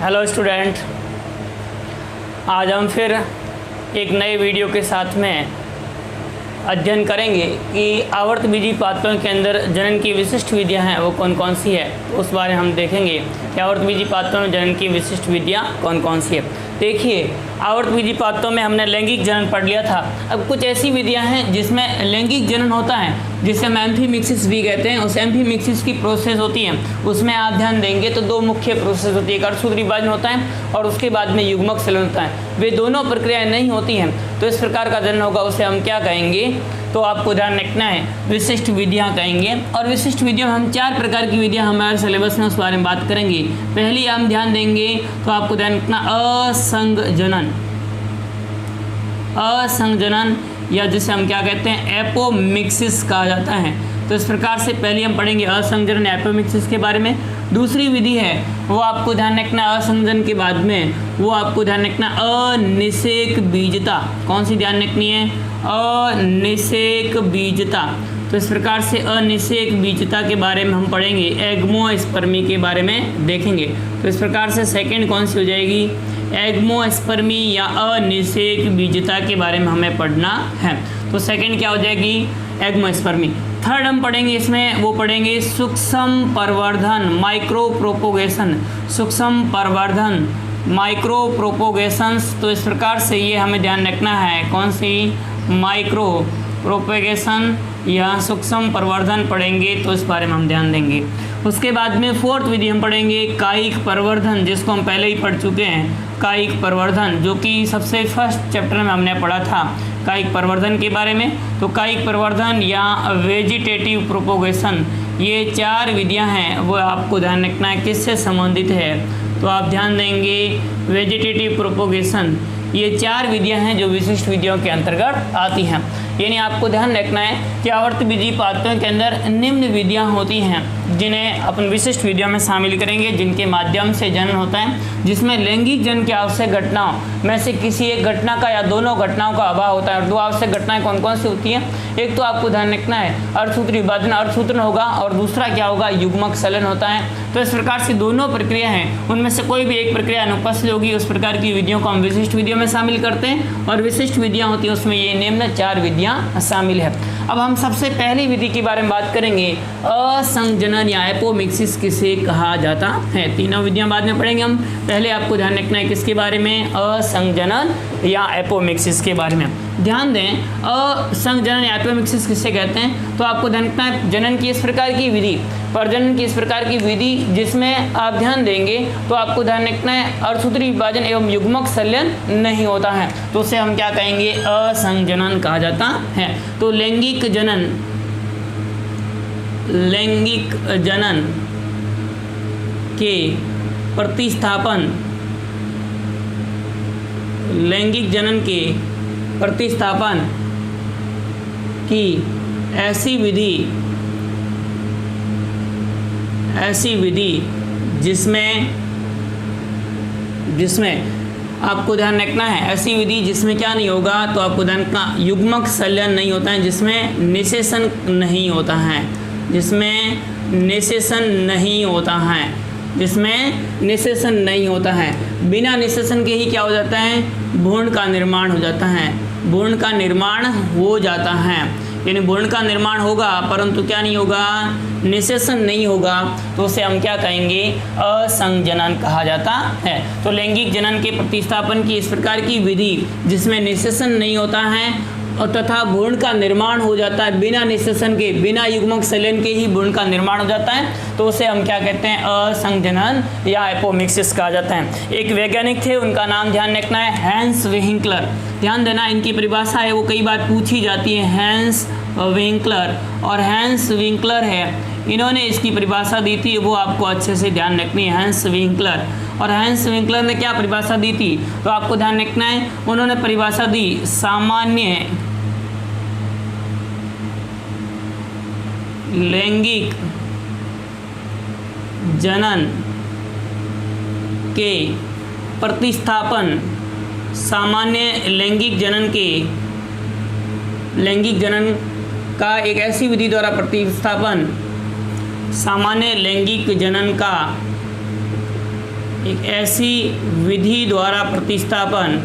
Hello student, आज हम फिर एक नए वीडियो के साथ में अध्ययन करेंगे कि आवर्तबीजी पात्रों के अंदर जनन की विशिष्ट विधियां हैं वो कौन कौन सी है। तो उस बारे में हम देखेंगे कि आवर्तबीजी पात्रों में जनन की विशिष्ट विधियां कौन कौन सी है। देखिए, आवर्तबीजी पात्रों में हमने लैंगिक जनन पढ़ लिया था। अब कुछ ऐसी विधियां हैं जिसमें लैंगिक जनन होता है, जिसे हम एम्फीमिक्सिस भी कहते हैं। उस एम्फीमिक्सिस की प्रोसेस होती है, उसमें आप ध्यान देंगे तो दो मुख्य प्रोसेस होती है, एक अर्धसूत्री विभाजन होता है और उसके बाद में युग्मक संलयन होता है। वे दोनों प्रक्रियाएं नहीं होती हैं तो इस प्रकार का जनन होगा, उसे हम क्या कहेंगे, तो आपको ध्यान रखना है विशिष्ट विधियां कहेंगे। और विशिष्ट विधियों में हम 4 प्रकार की विधियां हमारे सिलेबस में उस बारे में बात करेंगे। पहली हम ध्यान देंगे तो आपको ध्यान रखना असंजनन, असंजनन या जिसे हम क्या कहते हैं एपोमिक्सिस कहा जाता है। तो इस प्रकार से पहले हम पढ़ेंगे असंजनन एपोमिक्सिस के बारे में। दूसरी विधि है वो आपको ध्यान रखना असंजनन के बाद में वो आपको ध्यान रखना अनिषेक बीजता। कौन सी ध्यान रखनी है, अनिषेक बीजता। तो इस प्रकार से अनिषेक बीजता के बारे में हम पढ़ेंगे, एग्मोस्पर्मी के बारे में देखेंगे। तो इस प्रकार से सेकंड कौन सी हो जाएगी, एग्मोस्पर्मी या अनिषेक बीजता के बारे में हमें पढ़ना है। तो सेकंड क्या हो जाएगी, एग्मोस्पर्मी। थर्ड हम पढ़ेंगे इसमें वो पढ़ेंगे सूक्ष्म प्रवर्धन, माइक्रो प्रोपोगेशन, सूक्ष्म प्रवर्धन, माइक्रो प्रोपोगेशंस। तो इस प्रकार से ये हमें ध्यान रखना है, कौन सी, माइक्रो प्रोपेगेशन या सूक्ष्म प्रवर्धन पढ़ेंगे, तो इस बारे में हम ध्यान देंगे। उसके बाद में फोर्थ विधि हम पढ़ेंगे कायिक प्रवर्धन, जिसको हम पहले ही पढ़ चुके हैं, कायिक प्रवर्धन, जो कि सबसे फर्स्ट चैप्टर में हमने पढ़ा था कायिक प्रवर्धन के बारे में। तो कायिक प्रवर्धन या वेजिटेटिव प्रोपोगेशन, ये 4 विधियां हैं वो आपको ध्यान रखना है किससे संबंधित है। तो आप ध्यान देंगे वेजिटेटिव प्रोपोगेशन, ये 4 विधियां हैं जो विशिष्ट विधियों के अंतर्गत आती हैं। यानी आपको ध्यान रखना है कि आवर्तबीजी पात्रों के अंदर निम्न विधियां होती हैं जिन्हें अपन विशिष्ट विधियों में शामिल करेंगे, जिनके माध्यम से जनन होता है, जिसमें लैंगिक जनन की आवश्यक घटनाओं में से किसी एक घटना का या दोनों घटनाओं का अभाव होता है। और 2 आवश्यक घटनाएं कौन कौन सी होती हैं, एक तो आपको ध्यान रखना है अर्धसूत्री विभाजन, अर्धसूत्रण होगा, और दूसरा क्या होगा, युग्मक संलयन होता है। तो इस प्रकार से दोनों प्रक्रिया हैं, उनमें से कोई भी एक प्रक्रिया अनुपस्थित होगी, उस प्रकार की विधियों को हम विशिष्ट विधियों में शामिल करते हैं। और विशिष्ट विधियां होती हैं उसमें ये निम्न 4 विधियां शामिल है। अब हम सबसे पहली विधि के बारे में बात करेंगे, असंजनन या एपोमिक्सिस किसे कहा जाता है। तीनों विधियां बाद में पढ़ेंगे हम, पहले आपको ध्यान रखना है किसके बारे में, असंजनन या एपोमिक्सिस के बारे में। ध्यान दें, असंजनन या एपोमिक्सिस किसे कहते हैं, तो आपको ध्यान रखना है जनन की इस प्रकार की विधि, प्रजनन की इस प्रकार की विधि जिसमें आप ध्यान देंगे तो आपको ध्यान रखना है अर्धसूत्री विभाजन एवं युग्मक संलयन नहीं होता है, तो उसे हम क्या कहेंगे, असंजनन कहा जाता है। तो लैंगिक जनन, लैंगिक जनन के प्रतिस्थापन, लैंगिक जनन के प्रतिस्थापन की ऐसी विधि जिसमें आपको ध्यान रखना है, ऐसी विधि जिसमें क्या नहीं होगा, तो आपको ध्यान रखना युग्मक संलयन नहीं होता है, जिसमें निषेचन नहीं होता है, जिसमें निषेचन नहीं होता है, जिसमें निषेचन नहीं होता है। बिना निषेचन के ही क्या हो जाता है, भ्रूण का निर्माण हो जाता है, भ्रूण का निर्माण हो जाता है। यानी भ्रूण का निर्माण होगा परंतु क्या नहीं होगा, निषेचन नहीं होगा, तो उसे हम क्या कहेंगे, असंजनन कहा जाता है। तो लैंगिक जनन के प्रतिस्थापन की इस प्रकार की विधि जिसमें निषेचन नहीं होता है और तथा भ्रूण का निर्माण हो जाता है बिना निषेचन के, बिना युग्मक संलयन के ही भ्रूण का निर्माण हो जाता है, तो उसे हम क्या कहते हैं, असंजनन या एपोमिक्सिस कहा जाता है। एक वैज्ञानिक थे, उनका नाम ध्यान रखना है हैंस विंकलर। ध्यान देना, इनकी परिभाषा है वो कई बार पूछी जाती है, हैंस विंकलर। और हैंस विंकलर है, इन्होंने इसकी परिभाषा दी थी, वो आपको अच्छे से ध्यान रखनी है, हैंस विंकलर। और हैंस विंकलर ने क्या परिभाषा दी थी, तो आपको ध्यान रखना है, उन्होंने परिभाषा दी सामान्य लैंगिक जनन के प्रतिस्थापन, सामान्य लैंगिक जनन का एक ऐसी विधि द्वारा प्रतिस्थापन, सामान्य लैंगिक जनन का एक ऐसी विधि द्वारा प्रतिस्थापन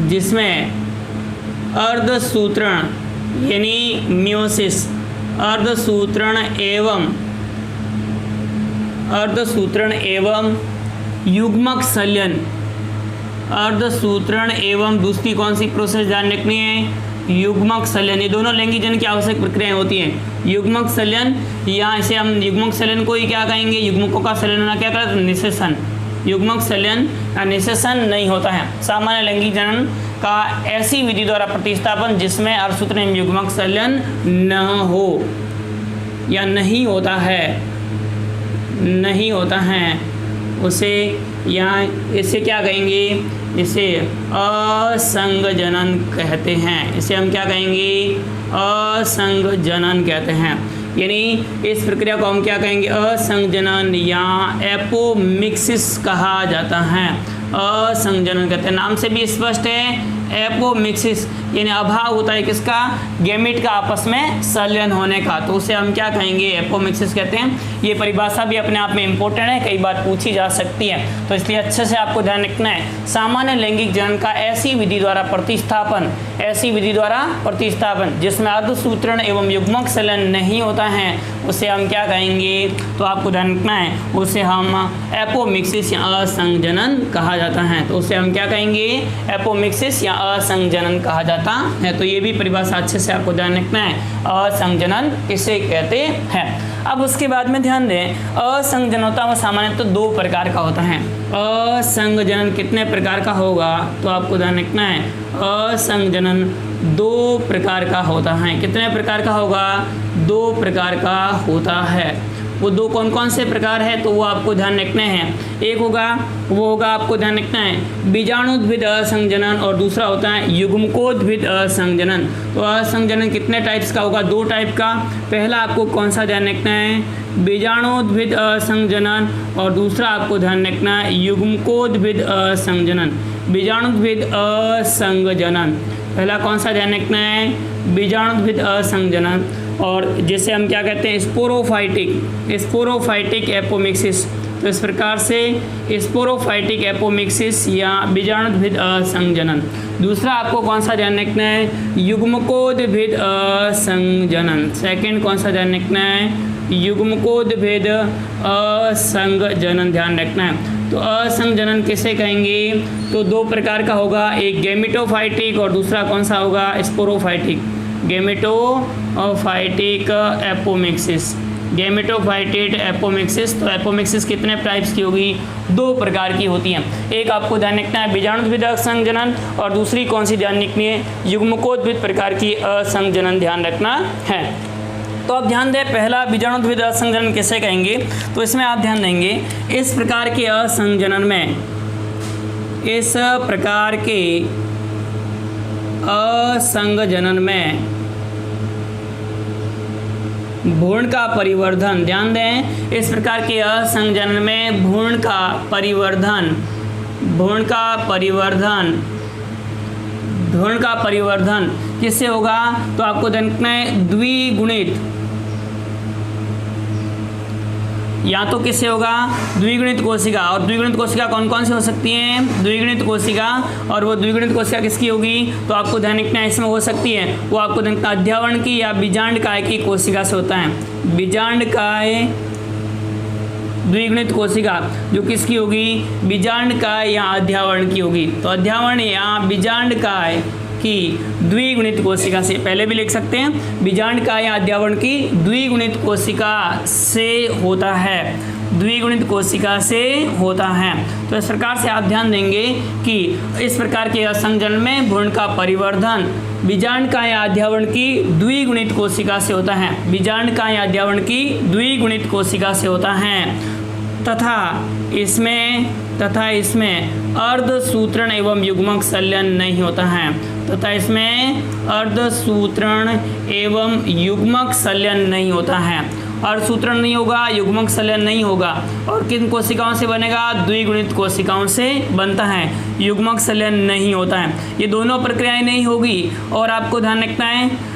जिसमें अर्धसूत्रण यानी मियोसिस अर्धसूत्रण एवं युग्मक संलयन एवं दूसरी कौन सी प्रोसेस ध्यान रखनी है, युग्मक संलयन। ये दोनों लैंगिक जनन की आवश्यक प्रक्रियाएं होती हैं। युग्मक संलयन, या इसे हम युग्मक संलयन को ही क्या कहेंगे, युग्मकों का संलयन होना क्या कहते हैं, निषेचन। युग्मक संलयन या निषेचन नहीं होता है। सामान्य लैंगिक जनन का ऐसी विधि द्वारा प्रतिस्थापन जिसमें अर्धसूत्रण एवं युग्मक संलयन न हो या नहीं होता है उसे यहाँ इसे क्या कहेंगे, इसे असंग जनन कहते हैं। इसे हम क्या कहेंगे, असंग जनन कहते हैं। यानी इस प्रक्रिया को हम क्या कहेंगे, असंग जनन या एपोमिक्सिस कहा जाता है। असंग जनन कहते हैं, नाम से भी स्पष्ट है। एपोमिक्सिस यानी अभाव होता है किसका, गैमेट का आपस में संलयन होने का, तो उसे हम क्या कहेंगे, एपोमिक्सिस कहते हैं। ये परिभाषा भी अपने आप में इम्पोर्टेंट है, कई बार पूछी जा सकती है, तो इसलिए अच्छे से आपको ध्यान रखना है। सामान्य लैंगिक जनन का ऐसी विधि द्वारा प्रतिस्थापन जिसमें अर्धसूत्रण एवं युग्मक संलयन नहीं होता है उसे हम क्या कहेंगे, तो आपको ध्यान रखना है, उसे हम एपोमिक्सिस या असंग जनन कहा जाता है। तो उसे हम क्या कहेंगे, एपोमिक्सिस या असंग जनन कहा जाता है। तो ये भी परिभाषा अच्छे से आपको ध्यान रखना है, असंग जनन किसे कहते हैं। अब उसके बाद में ध्यान दें, असंग जनन होता है सामान्यतः दो प्रकार का होता है। असंग जनन कितने प्रकार का होगा, तो आपको ध्यान रखना है, असंग जनन दो प्रकार का होता है। कितने प्रकार का होगा, दो प्रकार का होता है। वो दो कौन कौन से प्रकार है, तो वो आपको ध्यान रखने हैं। एक होगा आपको ध्यान रखना है बीजाणुद्भिद असंजनन, और दूसरा होता है युग्मकोद्भिद असंजनन। तो असंजनन कितने टाइप्स का होगा, दो टाइप का। पहला आपको कौन सा ध्यान रखना है, बीजाणुद्भिद असंजनन, और दूसरा आपको ध्यान रखना है युग्मकोद्भिद असंजनन। बीजाणुद्भिद असंजनन पहला कौन सा ध्यान रखना है, बीजाणुद्भिद असंजनन, और जिसे हम क्या कहते हैं, स्पोरोफाइटिक एपोमिक्सिस। तो इस प्रकार से स्पोरोफाइटिक एपोमिक्सिस या बीजाणुद्भिद असंजनन। दूसरा आपको कौन सा ध्यान रखना है, युग्मकोद्भिद असंजनन। सेकंड कौन सा ध्यान रखना है, युग्मकोद्भिद असंजनन ध्यान रखना है। तो असंजनन किसे कहेंगे, तो दो प्रकार का होगा, एक गैमेटोफाइटिक और दूसरा कौन सा होगा, sporophytic. Gametophytic apomixis, gametophytic apomixis. तो एपोमिक्सिस कितने टाइप्स की होगी, दो प्रकार की होती हैं। एक आपको ध्यान रखना है बीजाणुद्भिद असंजनन, और दूसरी कौन सी ध्यान रखनी है, युग्मकोद्भिद प्रकार की असंजनन ध्यान रखना है। तो आप ध्यान दें, पहला बीजाणुद्भिद असंजनन किसे कहेंगे, तो इसमें आप ध्यान देंगे इस प्रकार के असंजनन में, इस प्रकार के असंजनन में भ्रूण का परिवर्धन, ध्यान दें, इस प्रकार के असंजनन में भ्रूण का परिवर्धन किससे होगा, तो आपको देखना है द्विगुणित, या तो किससे होगा, द्विगुणित कोशिका। और द्विगुणित कोशिका कौन कौन सी हो सकती हैं, द्विगुणित कोशिका, और वो द्विगुणित कोशिका किसकी होगी, तो आपको ध्यान रखना है इसमें हो सकती है, वो आपको देखना अध्यावरण की या बीजांडकाय की कोशिका से होता है। बीजांडकाय द्विगुणित कोशिका जो किसकी होगी, बीजांडकाय या अध्यावरण की होगी। तो अध्यावरण या बीजांडकाय की द्विगुणित कोशिका से, पहले भी लिख सकते हैं, बीजांडकाय या अध्यावरण की द्विगुणित कोशिका से होता है, द्विगुणित कोशिका से होता है। तो इस प्रकार से आप ध्यान देंगे कि इस प्रकार के असंजनन में भ्रूण का परिवर्धन बीजांडकाय या अध्यावरण की द्विगुणित कोशिका से होता है, बीजांडकाय या अध्यावरण की द्विगुणित कोशिका से होता है, तथा इसमें अर्धसूत्रण एवं युग्मक संलयन नहीं होता है, तथा इसमें अर्धसूत्रण एवं युग्मक संलयन नहीं होता है। अर्धसूत्रण नहीं होगा, युग्मक संलयन नहीं होगा। और किन कोशिकाओं से बनेगा? द्विगुणित कोशिकाओं से बनता है, युग्मक संलयन नहीं होता है। ये दोनों प्रक्रियाएं नहीं होगी। और आपको ध्यान रखना है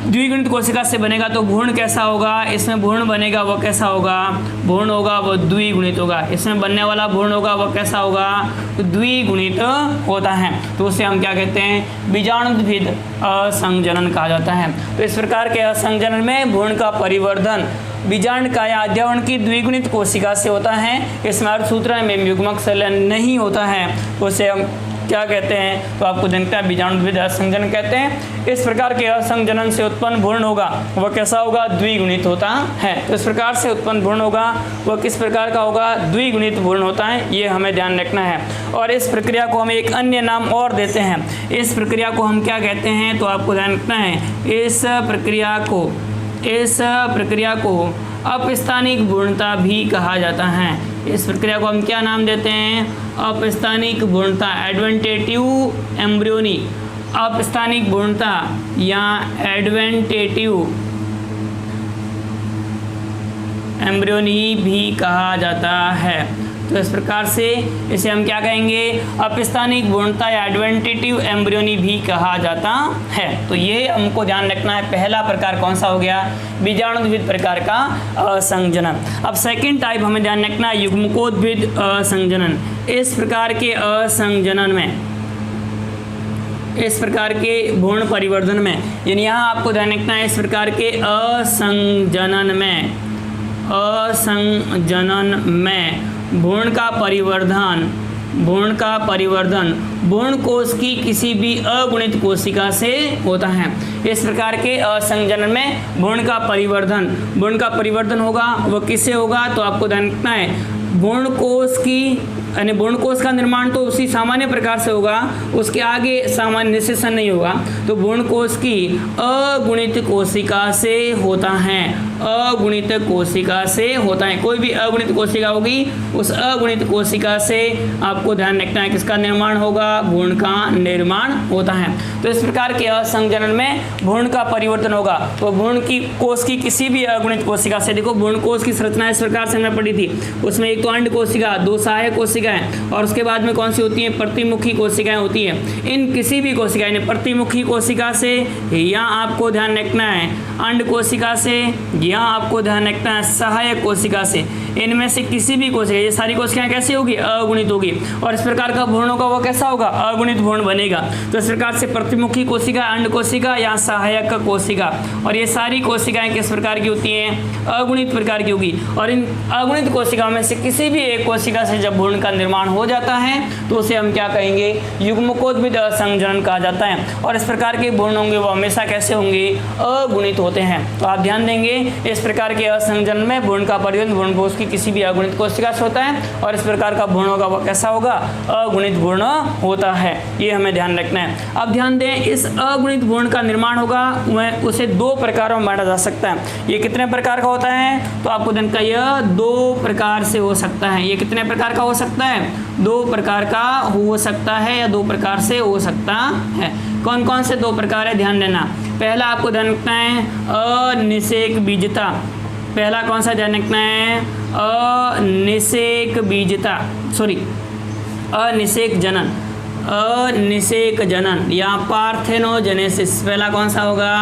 द्विगुणित कोशिका से बनेगा तो भ्रूण कैसा होगा? इसमें भ्रूण बनेगा वो कैसा होगा? भ्रूण होगा वो द्विगुणित होगा। इसमें बनने वाला भ्रूण होगा वो कैसा होगा? तो द्विगुणित होता है। तो उसे हम क्या कहते हैं? बीजाणुद्भिद असंजनन कहा जाता है। तो इस प्रकार के असंजनन में भ्रूण का परिवर्धन बीजांड या अध्यवण की द्विगुणित कोशिका से होता है। इसमें अर्धसूत्रण में युग्मक संलयन नहीं होता है। उसे हम क्या कहते हैं? तो आपको जनता है बीजाणुद्भिद असंजनन कहते हैं। इस प्रकार के असंजनन से उत्पन्न भ्रूण होगा वह कैसा होगा? द्विगुणित होता है। तो इस प्रकार से उत्पन्न भ्रूण होगा वह किस प्रकार का होगा? द्विगुणित भ्रूण होता है। ये हमें ध्यान रखना है। और इस प्रक्रिया को हम एक अन्य नाम और देते हैं। इस प्रक्रिया को हम क्या कहते हैं? तो आपको ध्यान रखना है इस प्रक्रिया को अपस्थानिक भ्रूणता भी कहा जाता है। इस प्रक्रिया को हम क्या नाम देते हैं? अपस्थानिक भ्रूणता, एडवेंटेटिव एम्ब्रियोनी। अपस्थानिक भ्रूणता या एडवेंटेटिव एम्ब्रियोनी भी कहा जाता है। तो इस प्रकार से इसे हम क्या कहेंगे? अपस्थानिक भ्रूणता या एडवेंटेटिव एम्ब्रियोनी भी कहा जाता है। तो ये हमको ध्यान रखना है। पहला प्रकार कौन सा हो गया? बीजाणुद्भिद प्रकार का असंजनन। अब सेकंड टाइप हमें ध्यान रखना है युग्मकोद्भिद असंजनन। इस प्रकार के असंजनन में, इस प्रकार के भ्रूण परिवर्धन में, यानी यहाँ आपको ध्यान रखना है इस प्रकार के असंजनन में भ्रूण का परिवर्धन भ्रूण कोश की किसी भी अगुणित कोशिका से होता है। इस प्रकार के असंजनन में भ्रूण का परिवर्धन होगा वह किससे होगा? तो आपको ध्यान रखना है भ्रूण कोश का निर्माण तो उसी सामान्य प्रकार से होगा, उसके आगे सामान्य निषेचन नहीं होगा। तो भ्रूण कोश की अगुणित कोशिका से होता है, अगुणित कोशिका से होता है। कोई भी अगुणित कोशिका होगी उस अगुणित कोशिका से आपको ध्यान रखना है किसका निर्माण होगा? भ्रूण का निर्माण होता है। तो इस प्रकार के असंजनन में भ्रूण का परिवर्तन होगा तो भ्रूण की कोश की किसी भी अगुणित कोशिका से, देखो भ्रूण कोश की संरचना इस प्रकार से हमने पढ़ी थी। उसमें एक तो अंड कोशिका, दो सहायक कोशिकाएं और उसके बाद में कौन सी होती हैं? प्रतिमुखी कोशिकाएं होती हैं। इन किसी भी कोशिका यानी प्रतिमुखी कोशिका से या आपको ध्यान रखना है अंड कोशिका से या आपको ध्यान रखना है सहायक कोशिका से, इनमें से किसी भी कोशिका, ये सारी कोशिकाएं कैसी होगी? अगुणित होगी। और इस प्रकार का भ्रूण होगा वो कैसा होगा? अगुणित भ्रूण बनेगा। तो इस प्रकार से प्रतिमुखी कोशिका, अंड कोशिका या सहायक कोशिका, और ये सारी कोशिकाएं किस प्रकार की होती हैं? अगुणित प्रकार की होगी। और इन अगुणित कोशिकाओं में से किसी भी एक कोशिका से जब भ्रूण का निर्माण हो जाता है तो उसे हम क्या कहेंगे? युग्मकोद्भिद असंजनन कहा जाता है। और इस प्रकार के भ्रूण होंगे वो हमेशा कैसे होंगे? अगुणित होते हैं। तो आप ध्यान देंगे इस प्रकार के असंजनन में भ्रूण का परिवर्तन भ्रूण कोश की किसी भी अगुणित कोशिका से होता है और इस प्रकार का भ्रूण होगा वो कैसा होगा? अगुणित भ्रूण होता है। ये हमें ध्यान रखना है। अब ध्यान दें इस अगुणित भ्रूण का निर्माण होगा वह उसे दो प्रकारों में बांटा जा सकता है। ये कितने प्रकार का होता है? तो आपको ध्यान का यह दो प्रकार से हो सकता है। ये कितने प्रकार का हो सकता है? दो प्रकार का हो सकता है या दो प्रकार से हो सकता है। कौन कौन से दो प्रकार है? ध्यान देना। पहला आपको ध्यान रखना है अनिषेक बीजता। पहला कौन सा ध्यान रखना है? अनिषेक जनन या पार्थेनोजेनेसिस। पहला कौन सा होगा?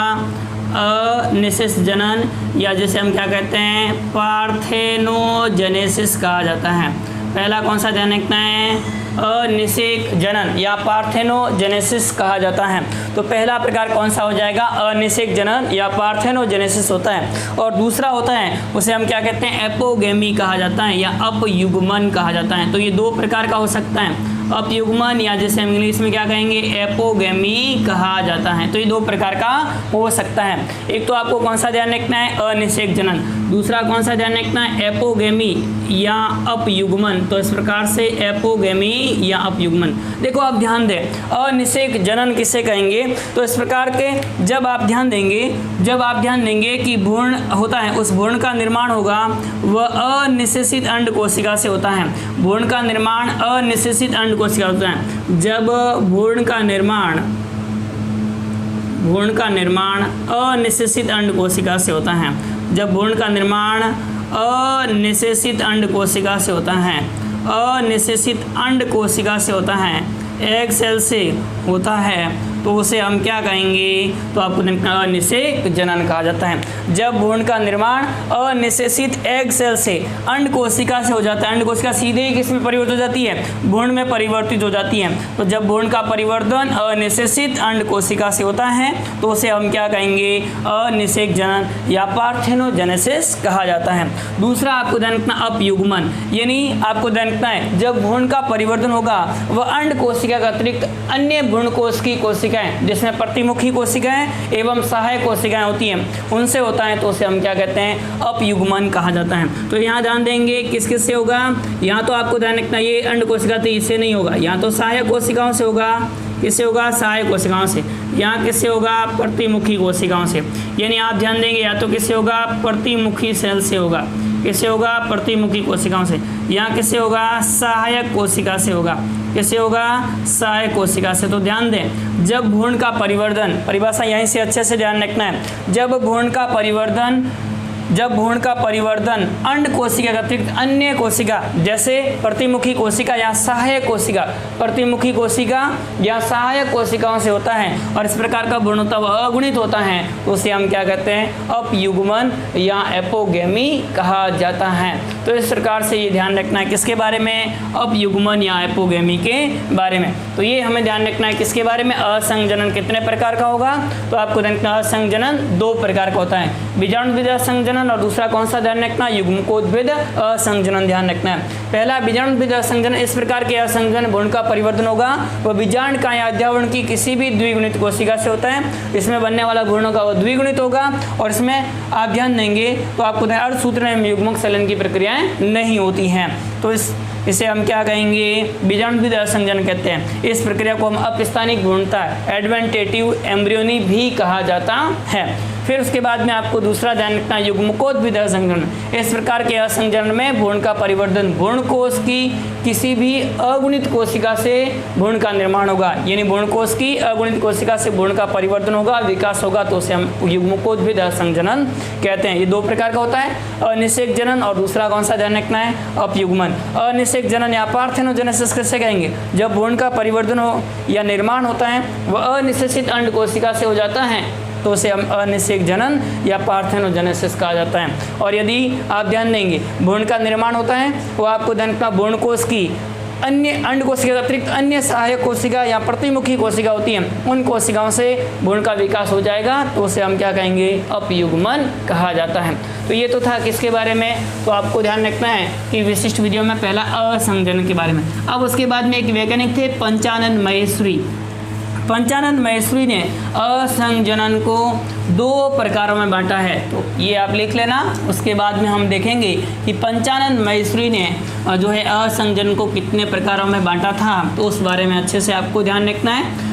अनिषेक जनन या जैसे हम क्या कहते हैं? पार्थेनोजेनेसिस कहा जाता है। पहला कौन सा ध्यान रखना है? अनिषेक जनन या पार्थेनोजेनेसिस कहा जाता है। तो पहला प्रकार कौन सा हो जाएगा? अनिषेक जनन या पार्थेनोजेनेसिस होता है। और दूसरा होता है उसे हम क्या कहते हैं? एपोगेमी कहा जाता है या अपयुग्मन कहा जाता है। तो ये दो प्रकार का हो सकता है, अपयुग्मन या जैसे हम इंग्लिश में क्या कहेंगे? एपोगेमी कहा जाता है। तो ये दो प्रकार का हो सकता है। एक तो आपको कौन सा ध्यान रखना है? अनिषेक जनन। दूसरा कौन सा ध्यान रखना है? एपोगेमी या अपयुग्मन। तो इस प्रकार से एपोगेमी या अपयुग्मन। देखो आप ध्यान दें अनिषेक जनन किसे कहेंगे? तो इस प्रकार के जब आप ध्यान देंगे कि भ्रूण होता है उस भ्रूण का निर्माण होगा वह अनिषेचित अंड कोशिका से होता है। भ्रूण का निर्माण अनिषेचित अंड कोशिका होता है। जब भ्रूण का निर्माण अनिषेचित अंड कोशिका से होता है जब भ्रूण का निर्माण अनिषेचित अंड कोशिका से होता है, अनिषेचित अंड कोशिका से होता है, एग सेल से होता है, तो उसे हम क्या कहेंगे, तो आपको अनिषेक जनन कहा जाता है। जब भ्रूण का निर्माण अनिषेचित एग सेल से अंड कोशिका से हो जाता है, अंड कोशिका सीधे ही किसमें परिवर्तित हो जाती है, भ्रूण में परिवर्तित हो जाती है। तो जब भ्रूण का परिवर्तन अनिषेचित अंड कोशिका से होता है तो उसे हम क्या कहेंगे, अनिषेक जनन या पार्थेनोजेनेसिस कहा जाता है। दूसरा आपको ध्यान रखना अपयुग्मन, यानी आपको ध्यान रखना है जब भ्रूण का परिवर्तन होगा वह अंड कोशिका के अतिरिक्त अन्य भ्रूण कोश की कोशिकाएं जिसमें प्रतिमुखी कोशिकाएं एवं सहायक कोशिकाएं होती हैं उनसे होता है, तो उसे हम क्या कहते हैं, अपयुग्मन कहा जाता है। तो यहाँ ध्यान देंगे किस किस से होगा, यहाँ तो आपको ध्यान रखना ये अंड कोशिका थी इससे नहीं होगा, यहाँ तो सहायक कोशिकाओं से होगा, किससे होगा, सहायक कोशिकाओं से। यहाँ किससे होगा, प्रतिमुखी कोशिकाओं से, यानी आप ध्यान देंगे या तो किससे होगा, प्रतिमुखी सेल से होगा, किससे होगा, प्रतिमुखी कोशिकाओं से। यहाँ किससे होगा, सहायक कोशिका से होगा, किससे होगा, सहायक कोशिका से। तो ध्यान दें जब भ्रूण का परिवर्धन, परिभाषा यहीं से अच्छे से ध्यान रखना है, जब भ्रूण का परिवर्धन अंड कोशिका के अतिरिक्त अन्य कोशिका जैसे प्रतिमुखी कोशिका या सहायक कोशिका, प्रतिमुखी कोशिका या सहायक कोशिकाओं से होता है और इस प्रकार का भ्रूणत्व अगुणित होता है, तो उसे हम क्या कहते हैं, अपयुग्मन या एपोगेमी कहा जाता है। तो इस प्रकार से ये ध्यान रखना है किसके बारे में, अपयुग्मन या एपोगेमी के बारे में। तो ये हमें ध्यान रखना है किसके बारे में, असंजनन कितने प्रकार का होगा, तो आपको ध्यान रखना असंजनन 2 प्रकार का होता है, बीजाणुविद असंजनन और दूसरा कौन सा ध्यान रखना, युग्मकोद्भिद असंजनन ध्यान रखना है। पहला बीजाणुविद असंजनन, इस प्रकार के असंजनन भ्रूण का परिवर्तन होगा वह बीजांड का या अध्यावरण की किसी भी द्विगुणित कोशिका से होता है, इसमें बनने वाला भ्रूण होगा वह द्विगुणित होगा और इसमें आप ध्यान देंगे तो आपको अर्धसूत्र में युग्मक सलन की प्रक्रियाएं नहीं होती हैं, तो इसे हम क्या कहेंगे, बीजाणुविद असंजनन कहते हैं। इस प्रक्रिया को हम अपस्थानिक भ्रूणता एडवेंटेटिव एम्ब्रियोनी भी कहा जाता है। फिर उसके बाद में आपको दूसरा ध्यान रखना युग्मकोद्भिद असंजनन, इस प्रकार के असंजनन में भ्रूण का परिवर्तन भ्रूण कोश की किसी भी अगुणित कोशिका से भ्रूण का निर्माण होगा, यानी भ्रूण कोश की अगुणित कोशिका से भ्रूण का परिवर्तन होगा, विकास होगा, तो उसे हम युग्मकोद्भिद असंजनन कहते हैं। ये 2 प्रकार का होता है, अनिषेक जनन और दूसरा कौन सा ध्यान रखना है, अपयुग्मन। अनिषेक जनन या पार्थेनोजेनेसिस कैसे कहेंगे, जब भ्रूण का परिवर्तन हो या निर्माण होता है वह अनिषेचित अंड कोशिका से हो जाता है, तो उसे हम अनिषेक जनन या पार्थेनोजेनेसिस कहा जाता है। और यदि आप ध्यान देंगे भ्रूण का निर्माण होता है वो आपको ध्यान रखना भ्रूण कोश की अन्य अंड कोशिका के अतिरिक्त अन्य सहायक कोशिका या प्रतिमुखी कोशिका होती हैं उन कोशिकाओं से भ्रूण का विकास हो जाएगा, तो उसे हम क्या कहेंगे, अपयुग्मन कहा जाता है। तो ये तो था किसके बारे में, तो आपको ध्यान रखना है कि विशिष्ट वीडियो में पहला असंजनन के बारे में। अब उसके बाद में एक वैज्ञानिक थे पंचानन महेश्वरी। पंचानन महेश्वरी ने असंजनन को 2 प्रकारों में बांटा है, तो ये आप लिख लेना। उसके बाद में हम देखेंगे कि पंचानन महेश्वरी ने जो है असंजनन को कितने प्रकारों में बांटा था, तो उस बारे में अच्छे से आपको ध्यान रखना है।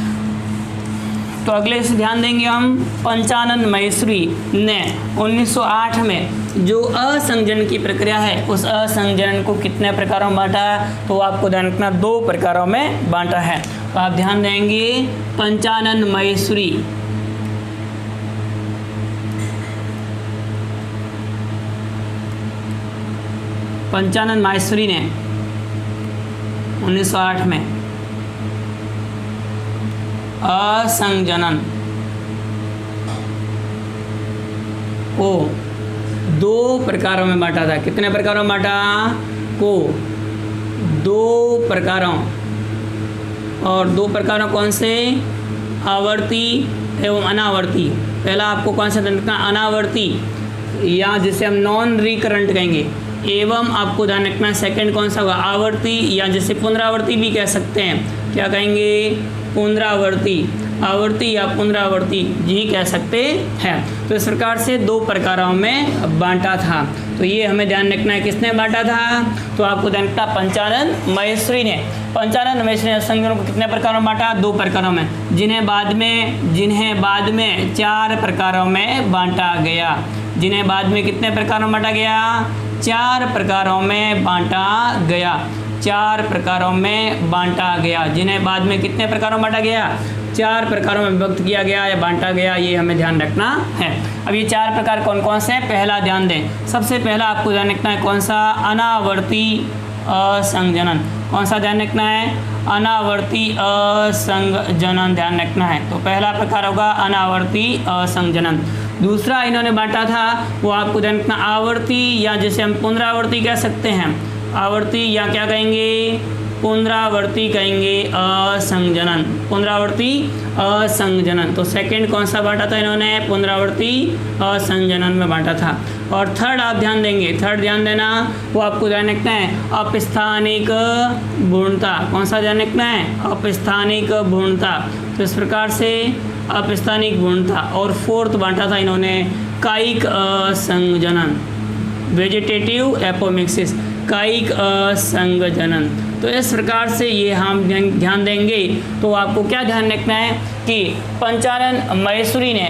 तो अगले से ध्यान देंगे हम, पंचानन महेश्वरी ने 1908 में जो असंजनन की प्रक्रिया है उस असंजनन को कितने प्रकारों में बांटा, तो आपको ध्यान रखना 2 प्रकारों में बांटा है। तो आप ध्यान देंगे पंचानन महेश्वरी ने 1908 में असंजनन को 2 प्रकारों में बांटा था। कितने प्रकारों में बांटा, को 2 प्रकारों, और 2 प्रकारों कौन से, आवर्ती एवं अनावर्ती। पहला आपको कौन सा ध्यान रखना, अनावर्ती या जिसे हम नॉन रिकरेंट कहेंगे, एवं आपको ध्यान रखना सेकंड कौन सा होगा, आवर्ती या जिसे पुनरावर्ती भी कह सकते हैं, क्या कहेंगे, पुनरावर्ती, आवर्ती या पुनरावर्ती जी कह सकते हैं। तो इस प्रकार से 2 प्रकारों में बांटा था। तो ये हमें ध्यान रखना है किसने बांटा था, तो आपको ध्यान रखना पंचानन महेश्वरी ने। पंचानन महेश्वरी ने असंजनन को कितने प्रकारों में बांटा, 2 प्रकारों में, जिन्हें बाद में 4 प्रकारों में बांटा गया। जिन्हें बाद में कितने प्रकारों में बांटा गया, 4 प्रकारों में बांटा गया। 4 प्रकारों में बांटा गया, जिन्हें बाद में कितने प्रकारों में बांटा गया, 4 प्रकारों में विभक्त किया गया या बांटा गया, ये हमें ध्यान रखना है। अब ये 4 प्रकार कौन कौन से हैं, पहला ध्यान दें, सबसे पहला आपको ध्यान रखना है कौन सा, अनावर्ती असंजनन। कौन सा ध्यान रखना है, अनावर्ती असंजनन ध्यान रखना है। तो पहला प्रकार होगा अनावर्ती असंजनन। दूसरा इन्होंने बांटा था वो आपको ध्यान रखना आवर्ती, या जैसे हम पुनरावर्ती कह सकते हैं, आवर्ती या क्या कहेंगे, पुनरावर्ती कहेंगे असंजनन, पुनरावर्ती असंजनन। तो सेकंड कौन सा बांटा था इन्होंने, पुनरावर्ती असंजनन में बांटा था। और थर्ड आप ध्यान देंगे, थर्ड ध्यान देना वो आपको ध्यान रखना है अपस्थानिक पूर्णता। कौन सा ध्यान रखना है, अपस्थानिक पूर्णता। तो इस प्रकार से अपस्थानिक पूर्णता। और फोर्थ बांटा था इन्होंने कायिक असंजनन, वेजिटेटिव एपोमिक्सिस, कायिक असंजनन। तो इस प्रकार से ये हम ध्यान देंगे। तो आपको क्या ध्यान रखना है कि पंचानन माहेश्वरी ने